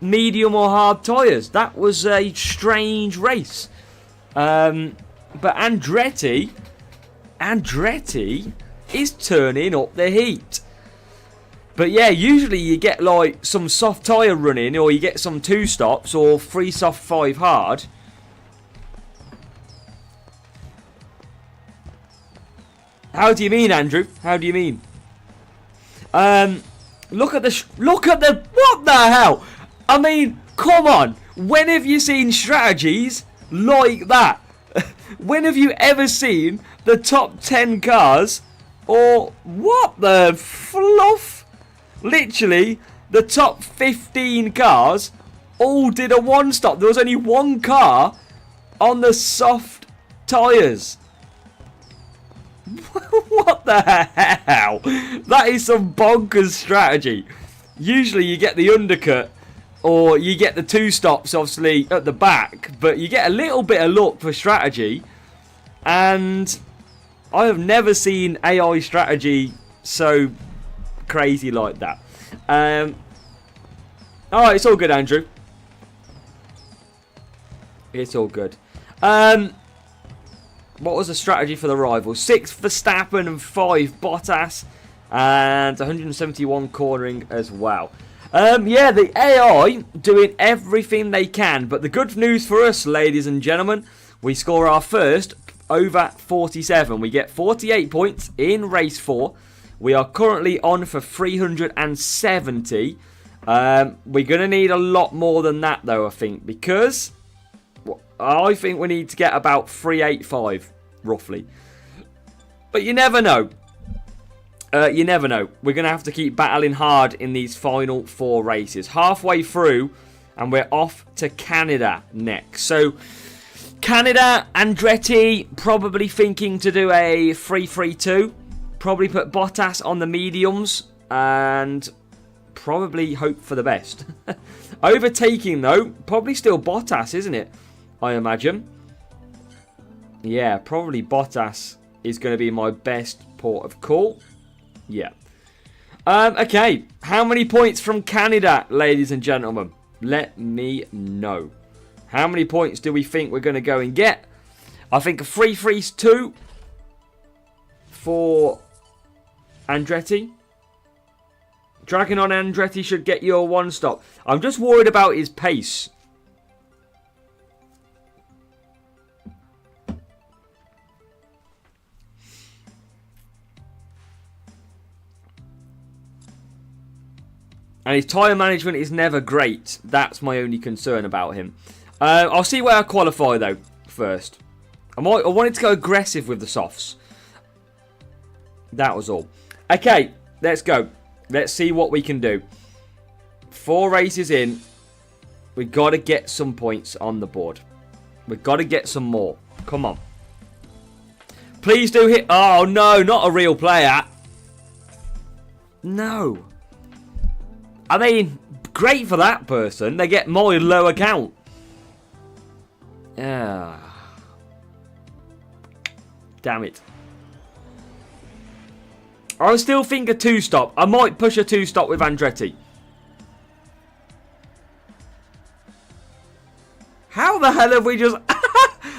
medium or hard tyres. That was a strange race. But Andretti is turning up the heat. But yeah, usually you get like some soft tyre running, or you get some 2 stops, or 3 soft, 5 hard. How do you mean, Andrew? How do you mean? Look at the what the hell? I mean, come on. When have you seen strategies like that? When have you ever seen the top 10 cars, or what the fluff? Literally, the top 15 cars all did a 1 stop. There was only 1 car on the soft tyres. What the hell? That is some bonkers strategy. Usually you get the undercut, or you get the 2 stops obviously at the back, but you get a little bit of luck for strategy. And I have never seen AI strategy so crazy like that. Alright, it's all good, Andrew. It's all good. What was the strategy for the rivals? 6 Verstappen and 5 Bottas. And 171 cornering as well. Yeah, the AI doing everything they can. But the good news for us, ladies and gentlemen, we score our first over 47. We get 48 points in race 4. We are currently on for 370. We're going to need a lot more than that, though, I think. Because I think we need to get about 385, roughly. But you never know. You never know. We're going to have to keep battling hard in these final 4 races. Halfway through, and we're off to Canada next. So, Canada, Andretti probably thinking to do a 3-3-2. Probably put Bottas on the mediums. And probably hope for the best. Overtaking, though, probably still Bottas, isn't it? I imagine. Yeah, probably Bottas is going to be my best port of call. Yeah. Okay. How many points from Canada, ladies and gentlemen? Let me know. How many points do we think we're going to go and get? I think a 3-3-2 for Andretti. Dragging on Andretti should get you a 1 stop. I'm just worried about his pace. And his tyre management is never great. That's my only concern about him. I'll see where I qualify, though, first. I wanted to go aggressive with the softs. That was all. Okay, let's go. Let's see what we can do. 4 races in. We've got to get some points on the board. We've got to get some more. Come on. Please do hit... Oh, no, not a real player. No. I mean, great for that person. They get my low account. Yeah. Damn it. I still think a 2-stop. I might push a 2-stop with Andretti. How the hell have we just...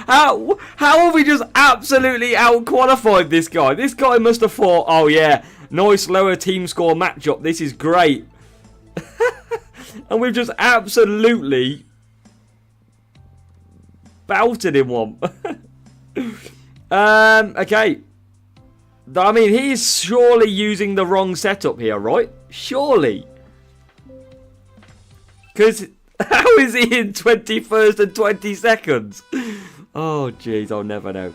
how have we just absolutely out-qualified this guy? This guy must have thought, oh yeah, nice lower team score matchup. This is great. And we've just absolutely belted him one. Okay. I mean, he's surely using the wrong setup here, right? Surely. Because how is he in 21st and 22nd? Oh, jeez, I'll never know.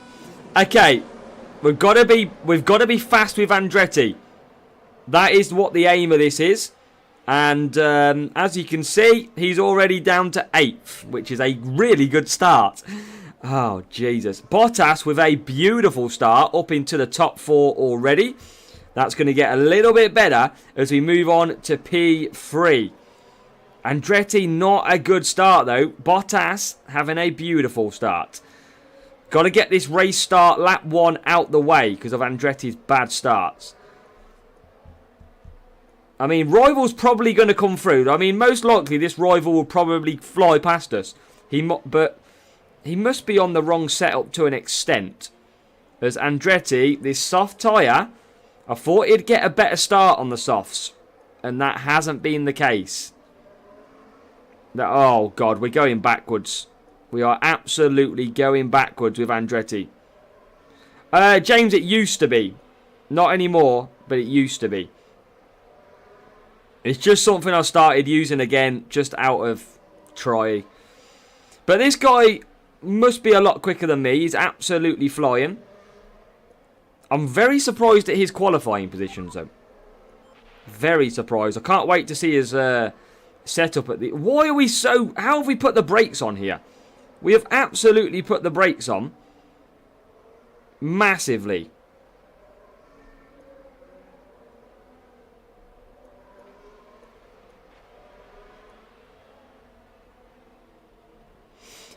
Okay, we've got to be fast with Andretti. That is what the aim of this is. And as you can see, he's already down to 8th, which is a really good start. Oh, Jesus. Bottas with a beautiful start up into the top 4 already. That's going to get a little bit better as we move on to P3. Andretti, not a good start, though. Bottas having a beautiful start. Got to get this race start, lap 1, out the way because of Andretti's bad starts. I mean, rival's probably going to come through. I mean, most likely this rival will probably fly past us. But he must be on the wrong setup to an extent. As Andretti, this soft tyre, I thought he'd get a better start on the softs. And that hasn't been the case. Oh, God, we're going backwards. We are absolutely going backwards with Andretti. James, it used to be. Not anymore, but it used to be. It's just something I started using again, just out of try. But this guy must be a lot quicker than me. He's absolutely flying. I'm very surprised at his qualifying positions, though. Very surprised. I can't wait to see his setup at the... Why are we so... How have we put the brakes on here? We have absolutely put the brakes on. Massively.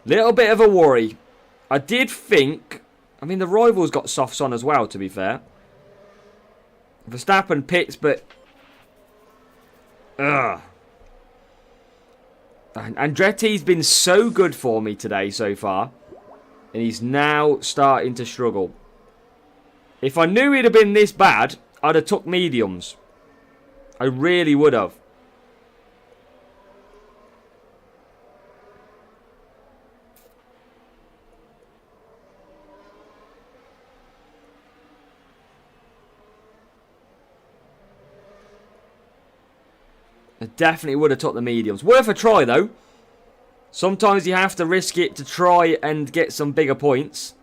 Little bit of a worry. I did think... I mean, the rival's got softs on as well, to be fair. Verstappen pits, but... Ugh. Andretti's been so good for me today so far. And he's now starting to struggle. If I knew he'd have been this bad, I'd have took mediums. I really would have. I definitely would have took the mediums. Worth a try, though. Sometimes you have to risk it to try and get some bigger points.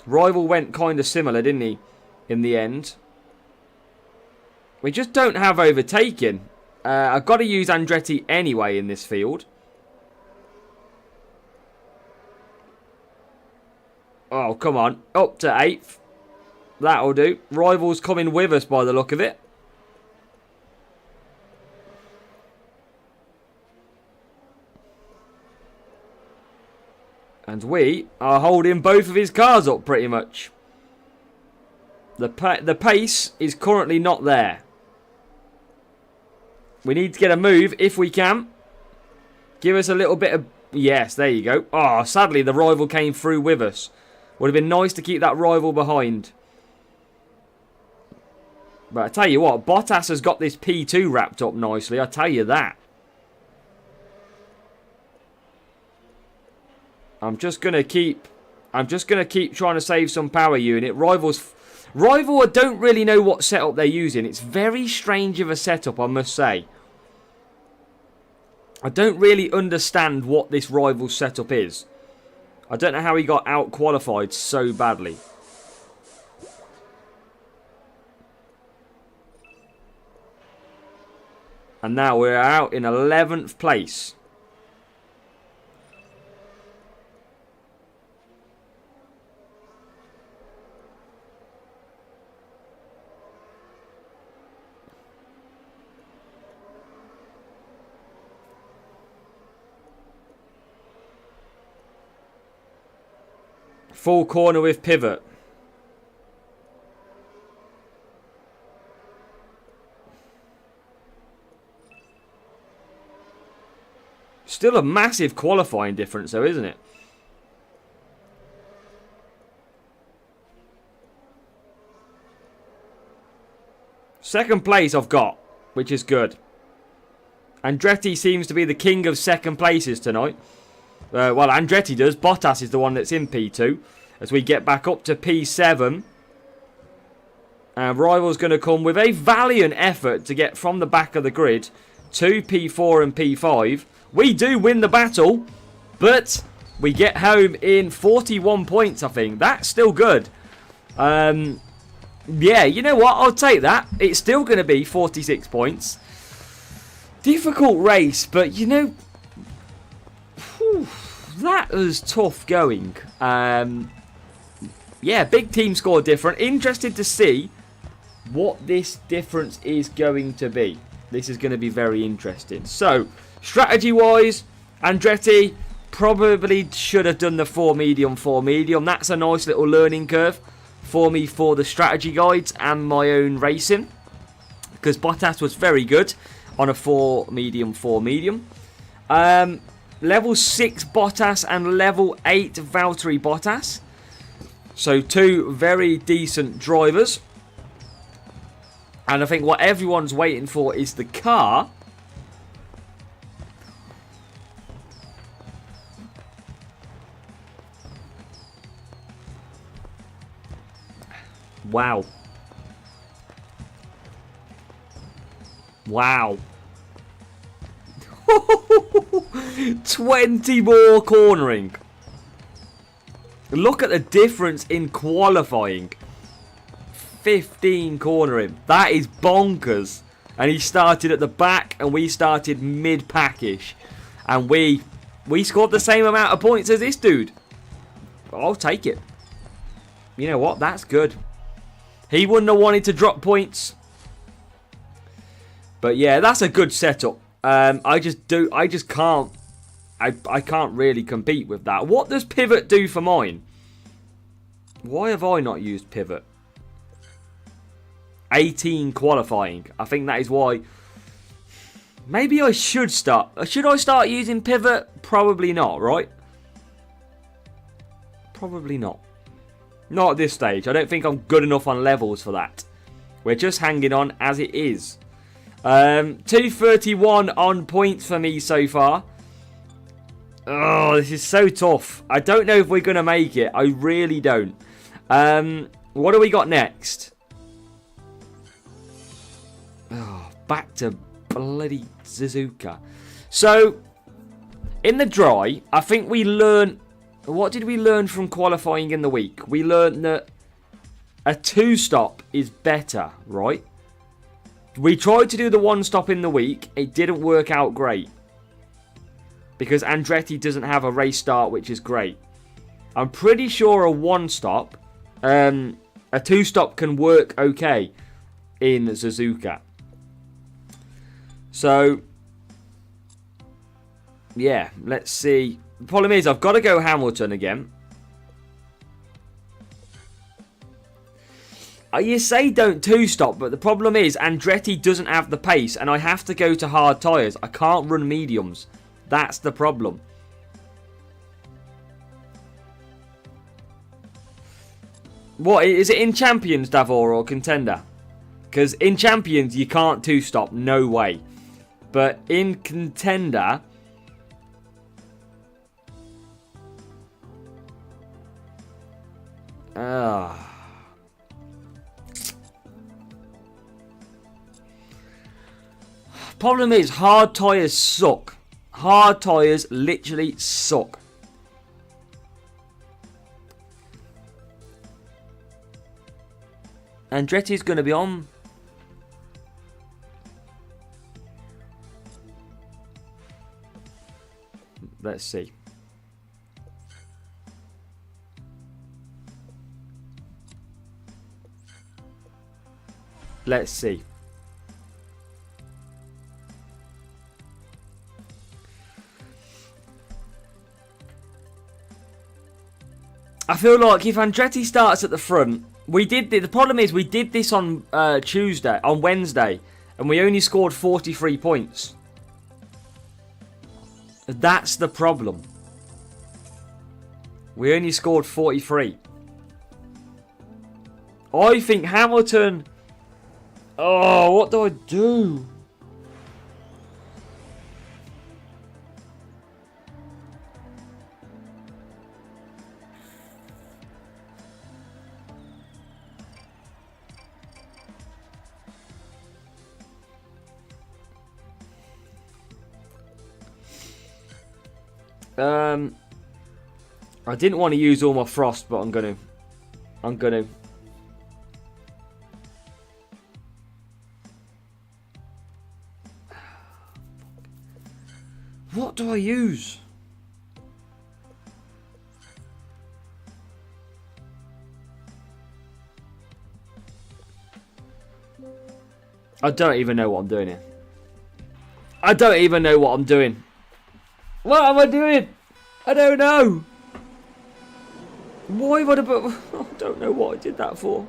Rival went kind of similar, didn't he? In the end. We just don't have overtaking. I've got to use Andretti anyway in this field. Oh, come on. Up to 8th. That'll do. Rival's coming with us by the look of it. And we are holding both of his cars up pretty much. The pace is currently not there. We need to get a move if we can. Give us a little bit of Yes, there you go. Oh, sadly, the rival came through with us. Would have been nice to keep that rival behind. But I tell you what, Bottas has got this P2 wrapped up nicely. I tell you that. I'm just gonna keep trying to save some power unit. Rival, I don't really know what setup they're using. It's very strange of a setup, I must say. I don't really understand what this rival setup is. I don't know how he got out qualified so badly. And now we're out in 11th place. Full corner with pivot. Still a massive qualifying difference though, isn't it? Second place I've got, which is good. Andretti seems to be the king of second places tonight. Well, Andretti does. Bottas is the one that's in P2. As we get back up to P7. And Rival's going to come with a valiant effort to get from the back of the grid to P4 and P5. We do win the battle, but we get home in 41 points, I think. That's still good. Yeah, you know what? I'll take that. It's still going to be 46 points. Difficult race, but you know... Whew, that was tough going. Yeah, big team score different. Interested to see what this difference is going to be. This is going to be very interesting. So, strategy-wise, Andretti probably should have done the 4 medium, 4 medium. That's a nice little learning curve for me for the strategy guides and my own racing. Because Bottas was very good on a 4 medium, 4 medium. Level 6 Bottas and level 8 Valtteri Bottas. So 2 very decent drivers. And I think what everyone's waiting for is the car. Wow. Wow. 20 more cornering. Look at the difference in qualifying. 15 cornering. That is bonkers. And he started at the back and we started mid-packish. And we scored the same amount of points as this dude. I'll take it. You know what? That's good. He wouldn't have wanted to drop points. But yeah, that's a good setup. I can't really compete with that. What does pivot do for mine? Why have I not used pivot? 18 qualifying. I think that is why. Maybe I should start. Should I start using pivot? Probably not, right? Probably not. Not at this stage. I don't think I'm good enough on levels for that. We're just hanging on as it is. 231 on points for me so far. Oh, this is so tough. I don't know if we're going to make it. I really don't. What do we got next? Oh, back to bloody Suzuka. So, in the dry, I think we learned... What did we learn from qualifying in the week? We learned that a 2-stop is better, right? We tried to do the 1-stop in the week. It didn't work out great. Because Andretti doesn't have a race start, which is great. I'm pretty sure a 1-stop, a 2-stop can work okay in Suzuka. So, yeah, let's see. The problem is, I've got to go Hamilton again. You say don't 2-stop, but the problem is Andretti doesn't have the pace, and I have to go to hard tyres. I can't run mediums. That's the problem. What, is it in Champions, Davor, or Contender? Because in Champions, you can't two-stop. No way. But in Contender... Problem is, hard tyres suck. Hard tyres literally suck. Andretti's going to be on. Let's see. Let's see. I feel like if Andretti starts at the front, the problem is we did this on Wednesday, and we only scored 43 points. That's the problem. We only scored 43. I think Hamilton... Oh, what do I do? I didn't want to use all my frost, but I'm gonna. What do I use? I don't even know what I'm doing here. I don't even know what I'm doing. What am I doing? I don't know. Why would I put... I don't know what I did that for.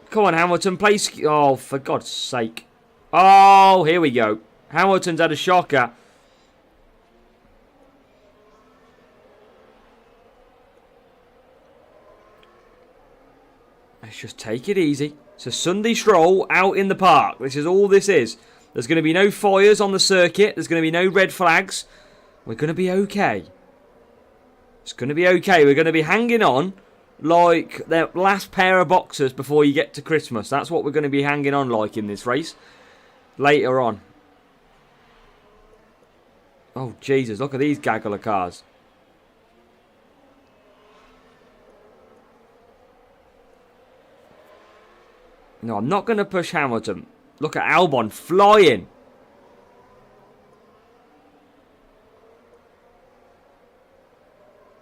Come on, Hamilton. Play... Oh, for God's sake. Oh, here we go. Hamilton's had a shocker. Let's just take it easy. It's a Sunday stroll out in the park. This is all this is. There's going to be no fires on the circuit. There's going to be no red flags. We're going to be okay. It's going to be okay. We're going to be hanging on like the last pair of boxers before you get to Christmas. That's what we're going to be hanging on like in this race. Later on. Oh, Jesus. Look at these gaggle of cars. No, I'm not going to push Hamilton. Look at Albon flying.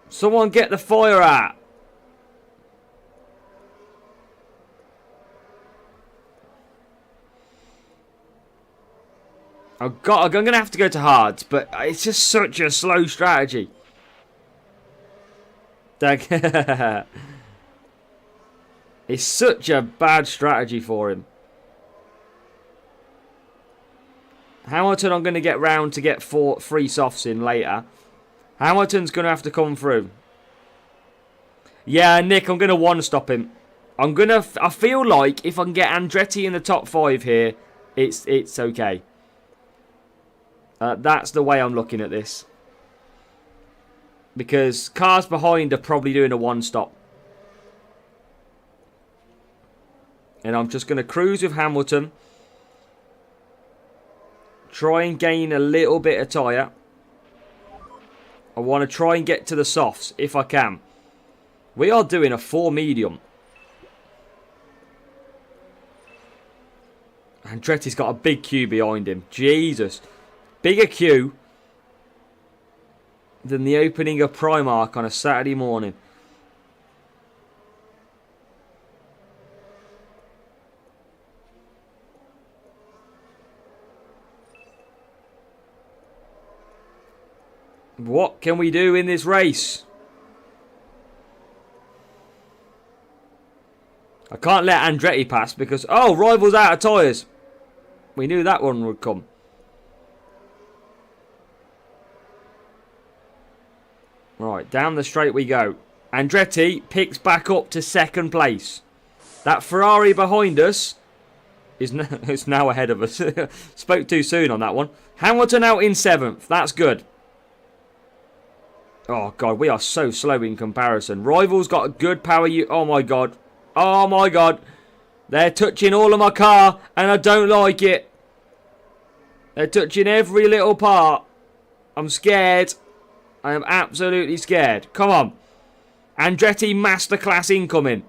Someone get the fire out. I'm going to have to go to hards, but it's just such a slow strategy. It's such a bad strategy for him. Hamilton, I'm going to get round to get 3 softs in later. Hamilton's going to have to come through. Yeah, Nick, I'm going to one-stop him. I feel like if I can get Andretti in the top 5 here, it's okay. That's the way I'm looking at this. Because cars behind are probably doing a one-stop. And I'm just going to cruise with Hamilton. Try and gain a little bit of tyre. I want to try and get to the softs if I can. We are doing a 4 medium. Andretti's got a big queue behind him. Jesus. Bigger queue than the opening of Primark on a Saturday morning. What can we do in this race? I can't let Andretti pass because... Oh, rival's out of tyres. We knew that one would come. Right, down the straight we go. Andretti picks back up to second place. That Ferrari behind us is now ahead of us. Spoke too soon on that one. Hamilton out in 7th. That's good. Oh, God, we are so slow in comparison. Rivals got a good power. Oh, my God. Oh, my God. They're touching all of my car, and I don't like it. They're touching every little part. I'm scared. I am absolutely scared. Come on. Andretti Masterclass incoming.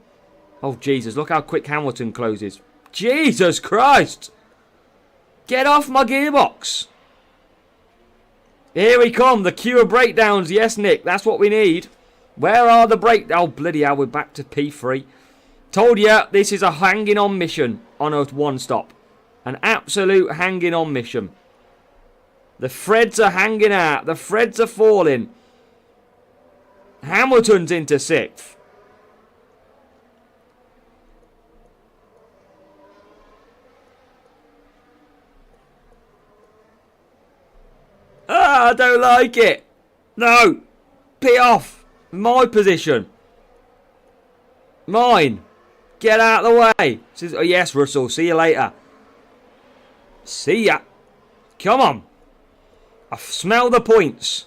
Oh, Jesus. Look how quick Hamilton closes. Jesus Christ. Get off my gearbox. Here we come. The queue of breakdowns. Yes, Nick. That's what we need. Where are the break... Oh, bloody hell. We're back to P3. Told you, this is a hanging on mission on a one stop. An absolute hanging on mission. The threads are hanging out. The threads are falling. Hamilton's into 6th. Ah, I don't like it. No. Pit off. My position. Mine. Get out of the way. Oh, yes, Russell. See you later. See ya. Come on. I smell the points.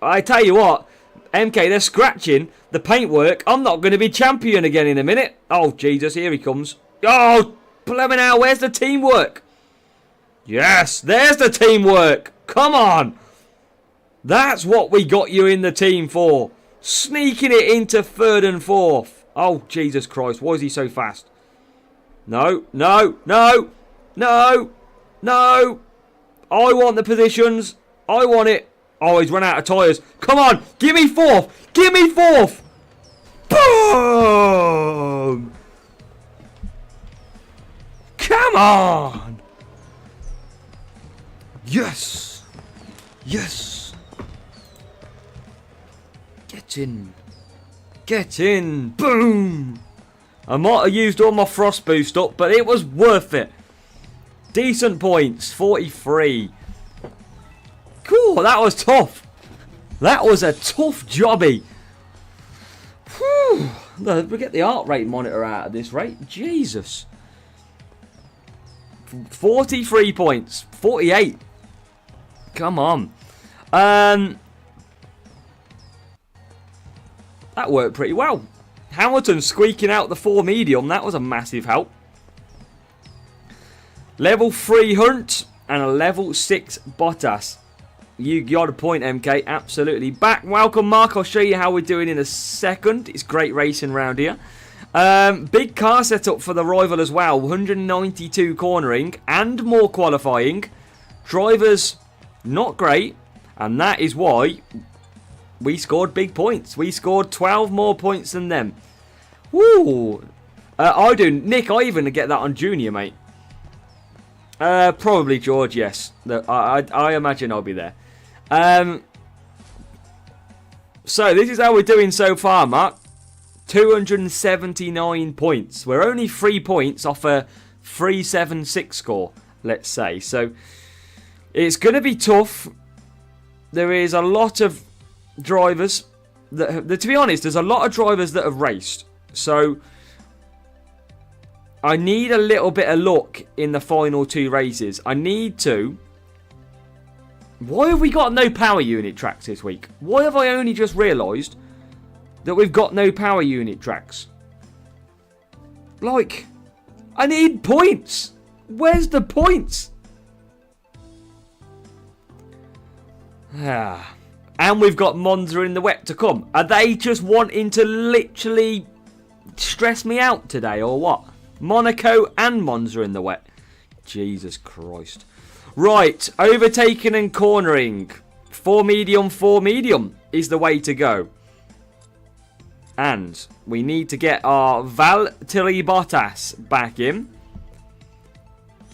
I tell you what, MK, they're scratching the paintwork. I'm not going to be champion again in a minute. Oh, Jesus, here he comes. Oh, blimmin' hell, where's the teamwork? Yes, there's the teamwork. Come on. That's what we got you in the team for. Sneaking it into 3rd and 4th. Oh, Jesus Christ, why is he so fast? No, no, no, no, no. I want the positions. I want it. Oh, he's run out of tyres. Come on, give me 4th. Give me 4th. Boom. Come on. Yes. Yes. Get in. Get in. Boom. I might have used all my frost boost up, but it was worth it. Decent points. 43. Cool. That was tough. That was a tough jobby. Whew. We get the heart rate monitor out of this rate. Jesus. 43 points. 48. Come on. That worked pretty well. Hamilton squeaking out the 4 medium. That was a massive help. Level 3 Hunt and a level 6 Bottas. You got a point, MK. Absolutely. Back. Welcome, Mark. I'll show you how we're doing in a second. It's great racing round here. Big car setup for the rival as well. 192 cornering and more qualifying. Drivers not great. And that is why we scored big points. We scored 12 more points than them. Woo! I do. Nick, I even get that on Junior, mate. Probably George, yes. I imagine I'll be there. So, this is how we're doing so far, Mark. 279 points. We're only 3 points off a 376 score, let's say. So, it's going to be tough. There is a lot of drivers that, to be honest, there's a lot of drivers that have raced. So, I need a little bit of luck in the final 2 races. I need to. Why have we got no power unit tracks this week? Why have I only just realised that we've got no power unit tracks? Like, I need points. Where's the points? And we've got Monza in the wet to come. Are they just wanting to literally stress me out today or what? Monaco and Monza in the wet. Jesus Christ. Right, overtaking and cornering. 4 medium is the way to go. And we need to get our Valtteri Bottas back in.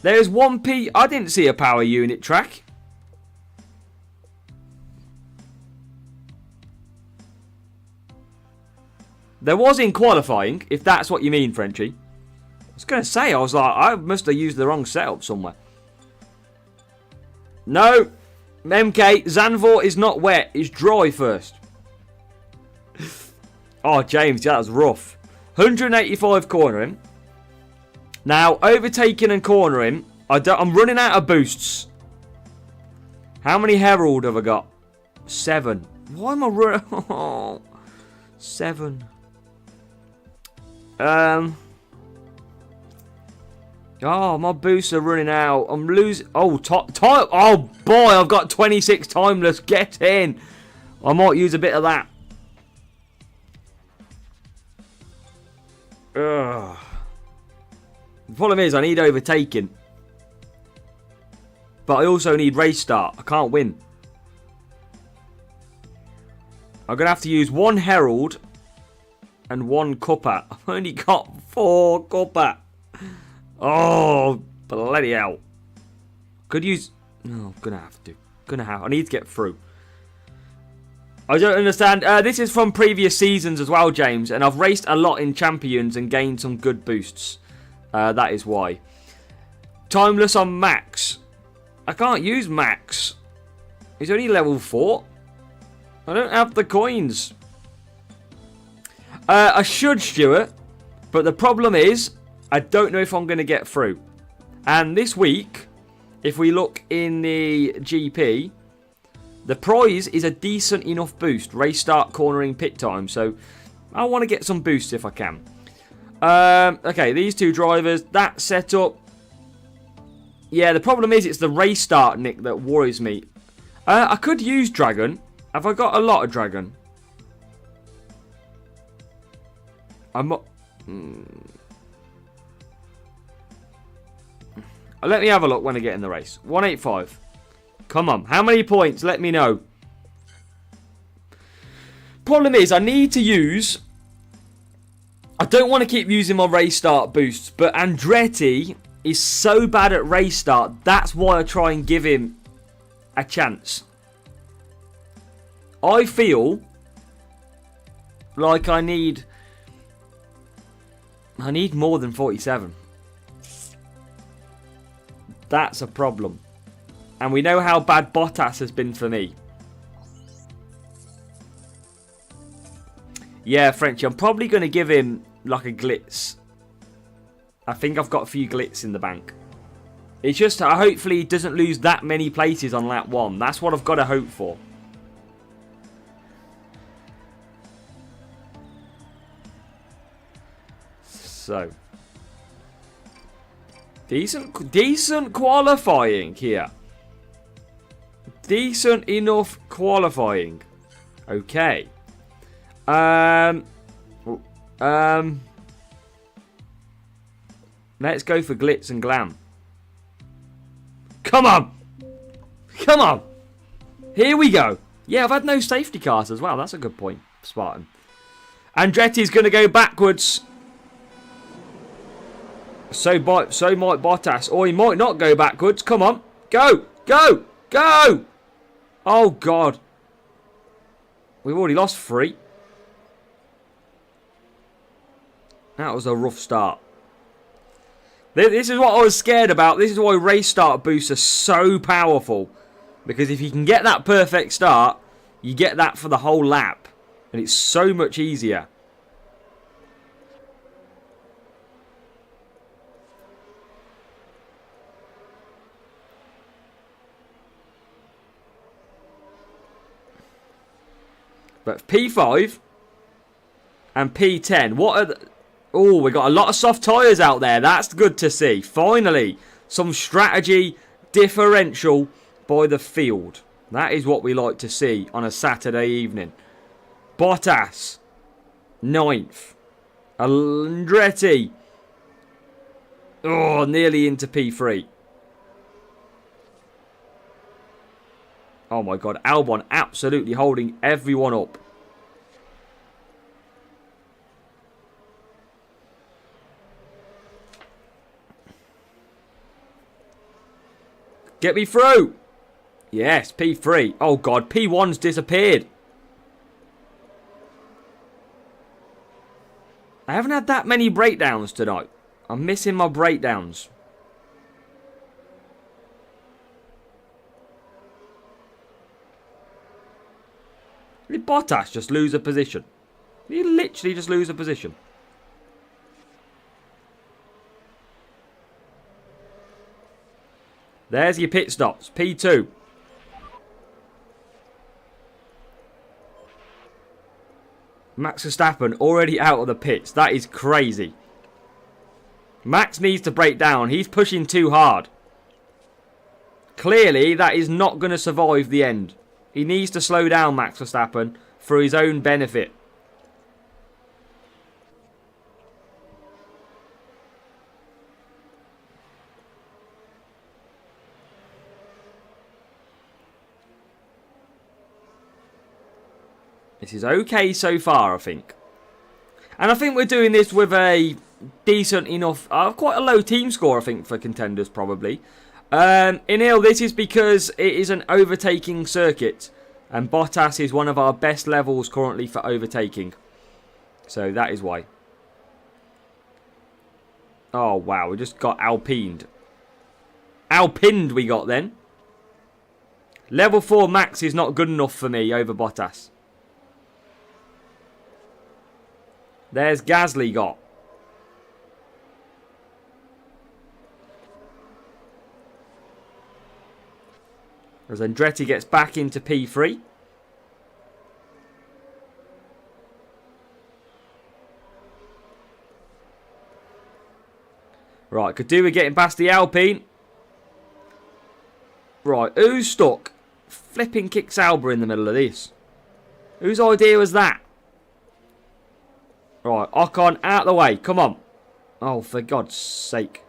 There's 1P. I didn't see a power unit track. There was in qualifying, if that's what you mean, Frenchie. I was going to say, I was like, I must have used the wrong setup somewhere. No. MK, Zandvoort is not wet. It's dry first. Oh, James, that was rough. 185 cornering. Now, overtaking and cornering. I'm running out of boosts. How many Herald have I got? 7. Why am I running? 7. Oh, my boosts are running out. I'm losing. Oh, time. Oh, boy, I've got 26 timeless. Get in. I might use a bit of that. Ugh. The problem is I need overtaking. But I also need race start. I can't win. I'm going to have to use 1 Herald and 1 Cuppa. I've only got 4 Cuppa. Oh, bloody hell. Could use... No, I'm going to have to. I need to get through. I don't understand. This is from previous seasons as well, James. And I've raced a lot in Champions and gained some good boosts. That is why. Timeless on Max. I can't use Max. He's only level 4. I don't have the coins. I should, Stuart. But the problem is, I don't know if I'm going to get through. And this week, if we look in the GP, the prize is a decent enough boost. Race start, cornering, pit time. So, I want to get some boosts if I can. Okay, these 2 drivers, that setup. Yeah, the problem is it's the race start, Nick, that worries me. I could use Dragon. Have I got a lot of Dragon? I'm not... Let me have a look when I get in the race. 185. Come on. How many points? Let me know. Problem is, I need to use... I don't want to keep using my race start boosts, but Andretti is so bad at race start. That's why I try and give him a chance. I feel like I need more than 47. That's a problem. And we know how bad Bottas has been for me. Yeah, Frenchie, I'm probably going to give him like a glitz. I think I've got a few glitz in the bank. It's just hopefully he doesn't lose that many places on lap 1. That's what I've got to hope for. So. Decent qualifying here. Decent enough qualifying. Okay. Let's go for glitz and glam. Come on! Come on! Here we go. Yeah, I've had no safety cars as well. That's a good point, Spartan. Andretti's going to go backwards. So might Bottas. Or he might not go backwards. Come on. Go! Go! Go! Oh, God. We've already lost 3. That was a rough start. This is what I was scared about. This is why race start boosts are so powerful. Because if you can get that perfect start, you get that for the whole lap. And it's so much easier. But P5 and P10, what are the... Oh, we got a lot of soft tyres out there. That's good to see. Finally, some strategy differential by the field. That is what we like to see on a Saturday evening. Bottas, 9th. Andretti. Oh, nearly into P3. Oh my God, Albon absolutely holding everyone up. Get me through. Yes, P3. Oh God, P1's disappeared. I haven't had that many breakdowns tonight. I'm missing my breakdowns. Did Bottas just lose a position? Did he literally just lose a position? There's your pit stops. P2. Max Verstappen already out of the pits. That is crazy. Max needs to break down. He's pushing too hard. Clearly, that is not going to survive the end. He needs to slow down, Max Verstappen, for his own benefit. This is okay so far, I think. And I think we're doing this with a decent enough, quite a low team score, I think, for contenders, probably. Inil, this is because it is an overtaking circuit. And Bottas is one of our best levels currently for overtaking. So that is why. Oh, wow. We just got Alpined. Alpined we got then. Level 4 Max is not good enough for me over Bottas. There's Gasly got. As Andretti gets back into P3. Right, Kadua getting past the Alpine. Right, who's stuck? Flipping kicks Sauber in the middle of this. Whose idea was that? Right, Ocon out of the way. Come on. Oh, for God's sake.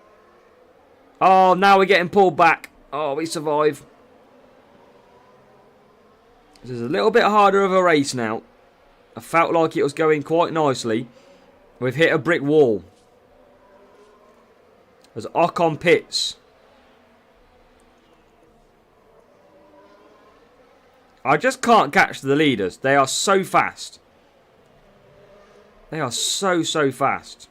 Oh, now we're getting pulled back. Oh, we survive. This is a little bit harder of a race now. I felt like it was going quite nicely. We've hit a brick wall. As Ocon pits. I just can't catch the leaders. They are so fast. They are so fast.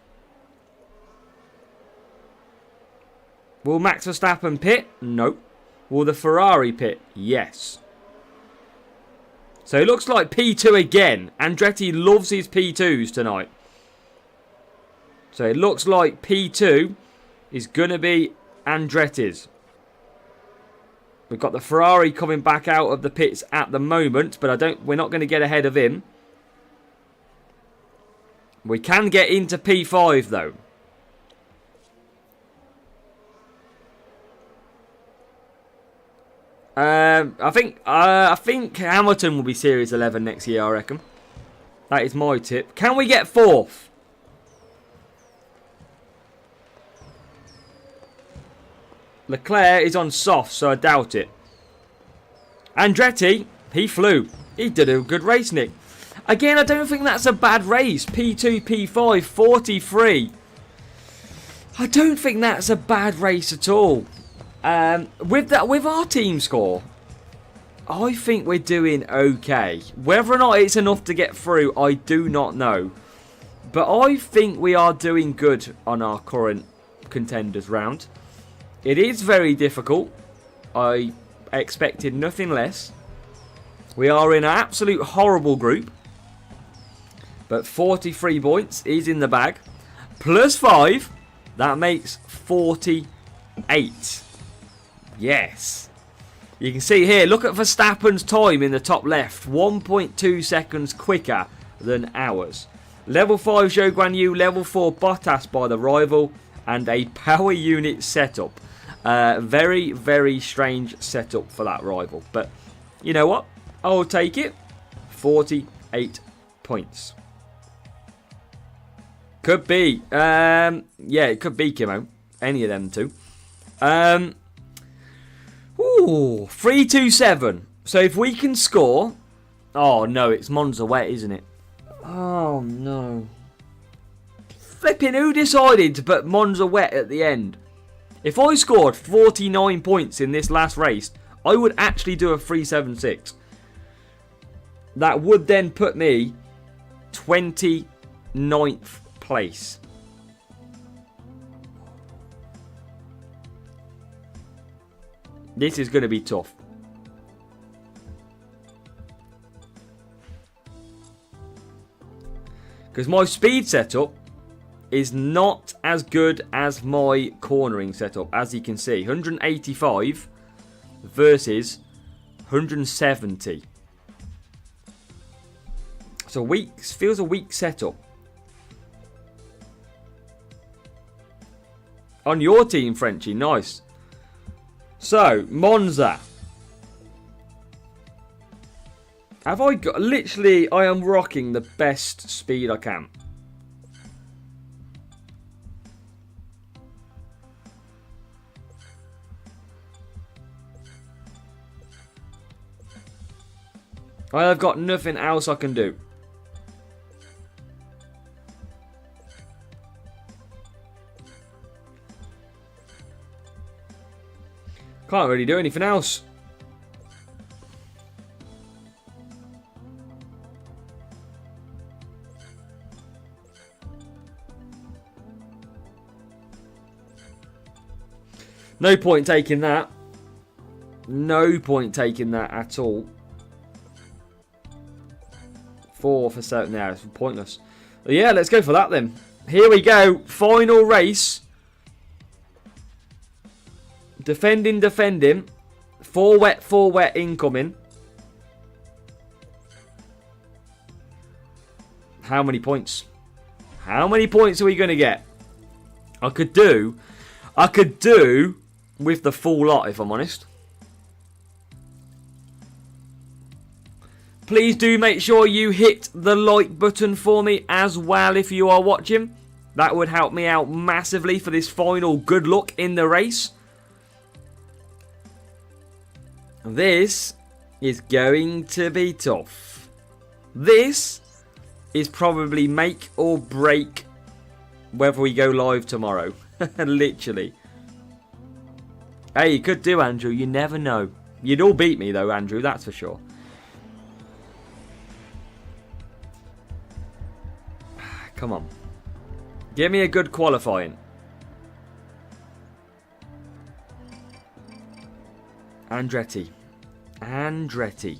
Will Max Verstappen pit? No. Will the Ferrari pit? Yes. So it looks like P2 again. Andretti loves his P2s tonight. So it looks like P2 is going to be Andretti's. We've got the Ferrari coming back out of the pits at the moment, but we're not going to get ahead of him. We can get into P5 though. I think Hamilton will be Series 11 next year, I reckon. That is my tip. Can we get 4th? Leclerc is on soft, so I doubt it. Andretti, he flew. He did a good race, Nick. Again, I don't think that's a bad race. P2, P5, 43. I don't think that's a bad race at all. With our team score, I think we're doing okay. Whether or not it's enough to get through, I do not know. But I think we are doing good on our current contenders round. It is very difficult. I expected nothing less. We are in an absolute horrible group. But 43 points is in the bag. Plus 5. That makes 48. Yes. You can see here, look at Verstappen's time in the top left. 1.2 seconds quicker than ours. Level 5 Zhou Guan Yu, level 4 Bottas by the rival. And a power unit setup. Very, very strange setup for that rival. But you know what? I'll take it. 48 points. Could be. Yeah, it could be Kimo. Any of them two. 3-2-7. So if we can score... Oh, no, it's Monza wet, isn't it? Oh, no. Flipping, who decided to put Monza wet at the end? If I scored 49 points in this last race, I would actually do a 3-7-6. That would then put me 29th place. This is going to be tough. Because my speed setup is not as good as my cornering setup, as you can see. 185 versus 170. So weak, feels a weak setup. On your team, Frenchie, nice. So, Monza. Have I got... Literally, I am rocking the best speed I can. I have got nothing else I can do. Can't really do anything else. No point taking that. No point taking that at all. 4 for 7. Yeah, it's pointless. But yeah, let's go for that then. Here we go. Final race. Defending, defending. 4 wet incoming. How many points? How many points are we going to get? I could do with the full lot, if I'm honest. Please do make sure you hit the like button for me as well if you are watching. That would help me out massively for this final good luck in the race. This is going to be tough. This is probably make or break whether we go live tomorrow. Literally. Hey, you could do, Andrew. You never know. You'd all beat me, though, Andrew. That's for sure. Come on. Give me a good qualifying. Andretti. Andretti.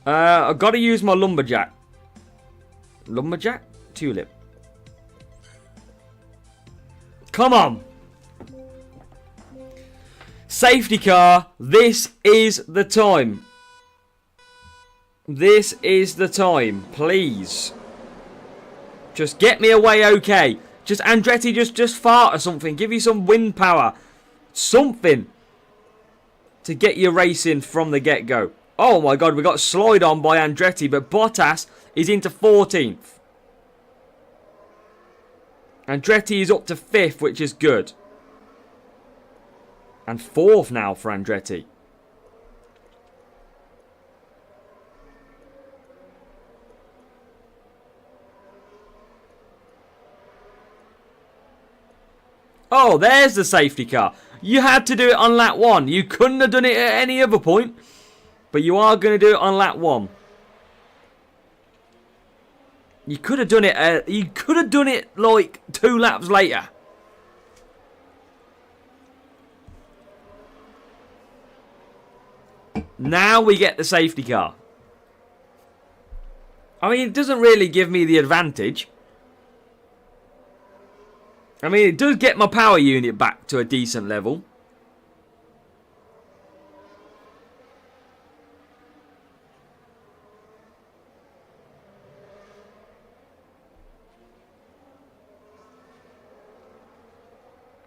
I've got to use my lumberjack. Lumberjack? Tulip. Come on. Safety car. This is the time. This is the time. Please. Just get me away okay. Just Andretti, just fart or something. Give you some wind power. Something. To get you racing from the get-go. Oh my god, we got slide on by Andretti, but Bottas is into 14th. Andretti is up to 5th, which is good. And 4th now for Andretti. Oh, there's the safety car. You had to do it on lap 1. You couldn't have done it at any other point. But you are going to do it on lap 1. You could have done it. You could have done it like 2 laps later. Now we get the safety car. I mean, it doesn't really give me the advantage. I mean, it does get my power unit back to a decent level.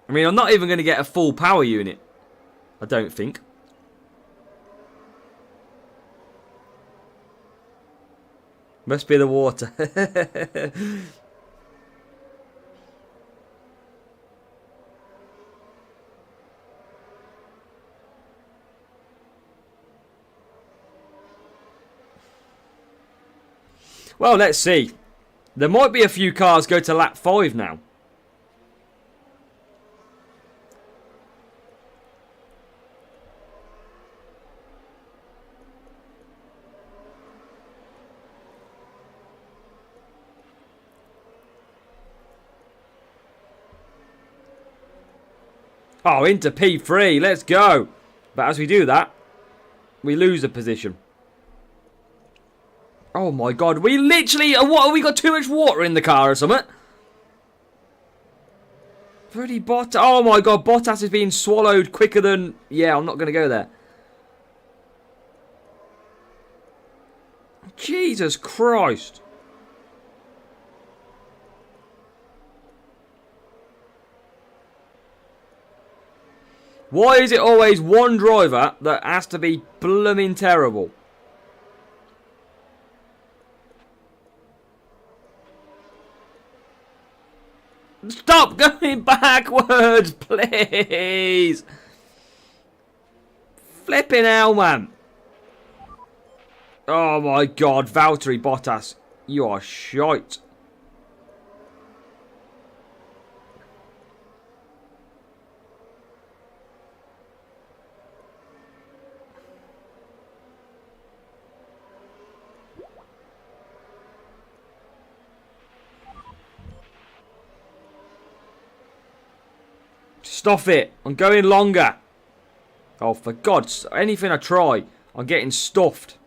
I mean, I'm not even going to get a full power unit. I don't think. Must be the water. Well, let's see. There might be a few cars go to lap 5 now. Oh, into P3. Let's go. But as we do that, we lose a position. Oh my god, we literally... What, we got too much water in the car or something? Bloody Bottas. Oh my god, Bottas is being swallowed quicker than... Yeah, I'm not going to go there. Jesus Christ. Why is it always one driver that has to be blooming terrible? Stop going backwards, please. Flipping hell, man. Oh my god, Valtteri Bottas, you are shite. Stop it. I'm going longer. Oh, for God's sake. Anything I try, I'm getting stuffed.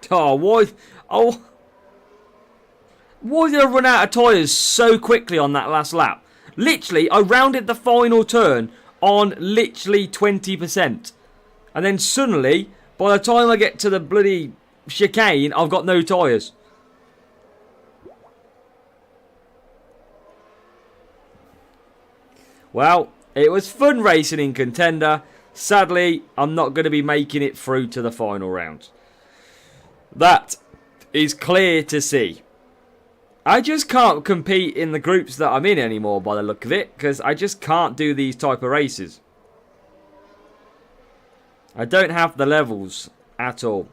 Oh, why? Oh. Why did I run out of tyres so quickly on that last lap? Literally, I rounded the final turn on literally 20%. And then suddenly, by the time I get to the bloody chicane, I've got no tyres. Well, it was fun racing in Contender. Sadly, I'm not going to be making it through to the final round. That is clear to see. I just can't compete in the groups that I'm in anymore by the look of it, because I just can't do these type of races. I don't have the levels at all.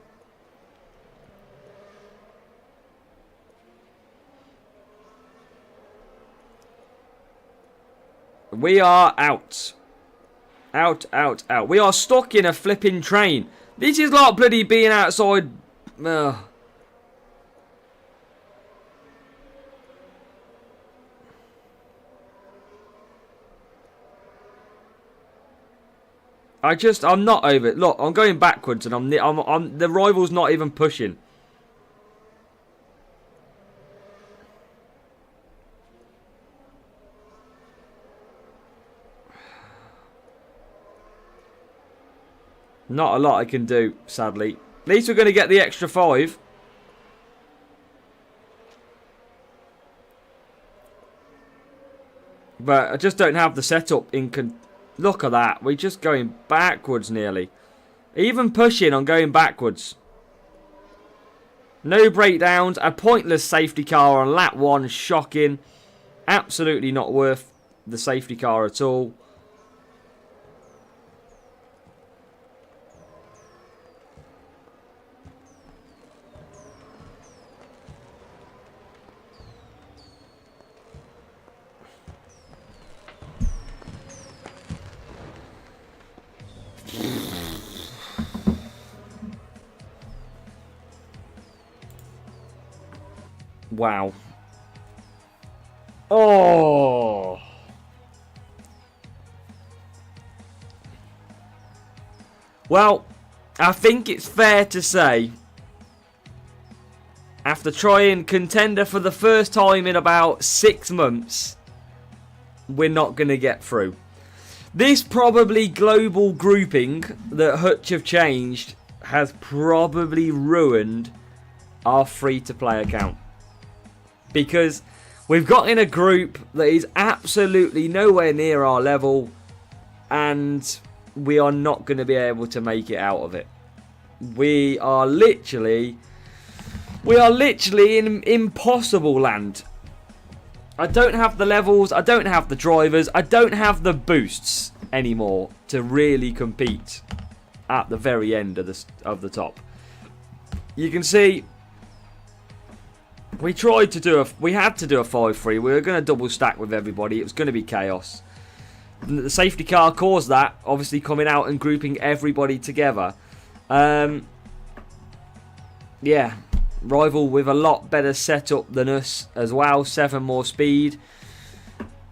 We are out. Out, out, out. We are stuck in a flipping train. This is like bloody being outside... I'm not over it. Look, I'm going backwards and the rival's not even pushing. Not a lot I can do, sadly. At least we're going to get the extra 5. But I just don't have the setup in... Look at that. We're just going backwards nearly. Even pushing, I'm going backwards. No breakdowns. A pointless safety car on lap 1. Shocking. Absolutely not worth the safety car at all. Wow. Oh. Well, I think it's fair to say, after trying Contender for the first time in about 6 months, we're not going to get through. This probably global grouping that Hutch have changed has probably ruined our free-to-play account. Because we've got in a group that is absolutely nowhere near our level, and we are not going to be able to make it out of it. We are literally in impossible land. I don't have the levels, I don't have the drivers, I don't have the boosts anymore to really compete at the very end of the top. You can see we had to do a 5-3. We were going to double stack with everybody. It was going to be chaos. The safety car caused that, obviously coming out and grouping everybody together. Yeah, Rival with a lot better setup than us as well. 7 more speed.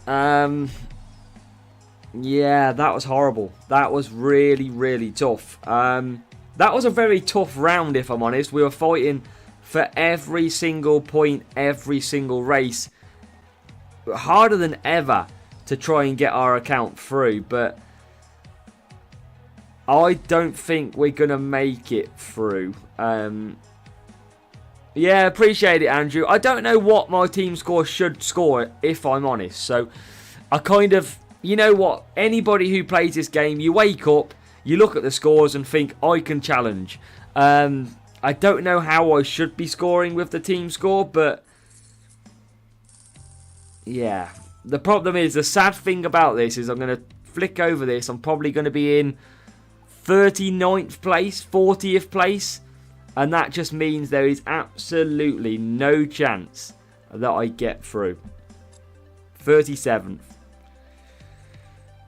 Yeah, that was horrible. That was really, really tough. That was a very tough round, if I'm honest. We were fighting for every single point, every single race. Harder than ever to try and get our account through, but I don't think we're going to make it through. Yeah, appreciate it, Andrew. I don't know what my team score should score, if I'm honest. So, I kind of... You know what? Anybody who plays this game, you wake up, you look at the scores and think, I can challenge. I don't know how I should be scoring with the team score, but... Yeah. The problem is, the sad thing about this is I'm going to flick over this. I'm probably going to be in 39th place, 40th place. And that just means there is absolutely no chance that I get through. 37th.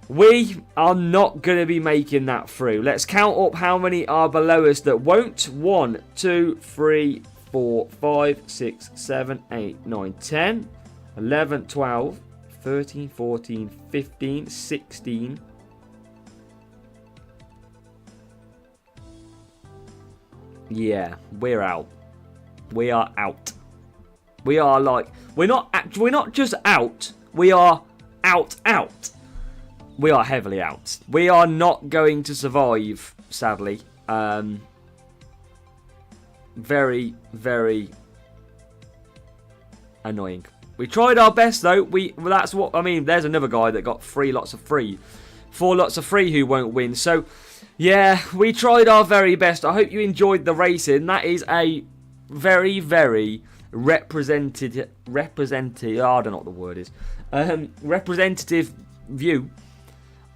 We are not going to be making that through. Let's count up how many are below us that won't. 1, 2, 3, 4, 5, 6, 7, 8, 9, 10, 11, 12, 13, 14, 15, 16. Yeah, we're out. We are out. We are like... We're not just out. We are out. We are heavily out. We are not going to survive, sadly. Very, very annoying. We tried our best, though. That's what... I mean, there's another guy that got 3 lots of free. 4 lots of free who won't win. So, yeah, we tried our very best. I hope you enjoyed the racing. That is a very, very representative... I don't know what the word is. Representative view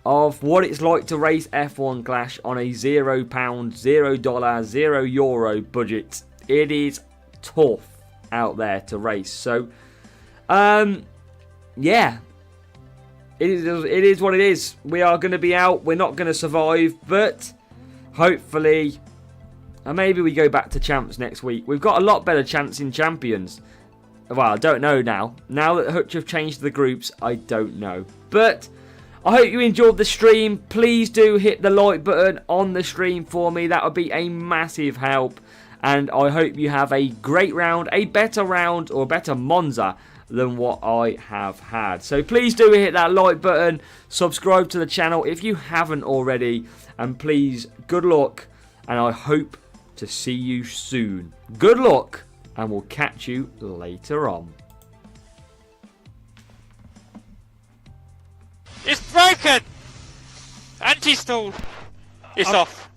of what it's like to race F1 Clash on a £0, $0, €0 budget. It is tough out there to race. So, yeah. It is what it is. We are going to be out. We're not going to survive. But, hopefully, maybe we go back to Champs next week. We've got a lot better chance in Champions. Well, I don't know now. Now that Hutch have changed the groups, I don't know. But... I hope you enjoyed the stream. Please do hit the like button on the stream for me. That would be a massive help. And I hope you have a great round, a better round, or a better Monza than what I have had. So please do hit that like button. Subscribe to the channel if you haven't already. And please, good luck. And I hope to see you soon. Good luck. And we'll catch you later on. It's broken! Anti-stall! It's off.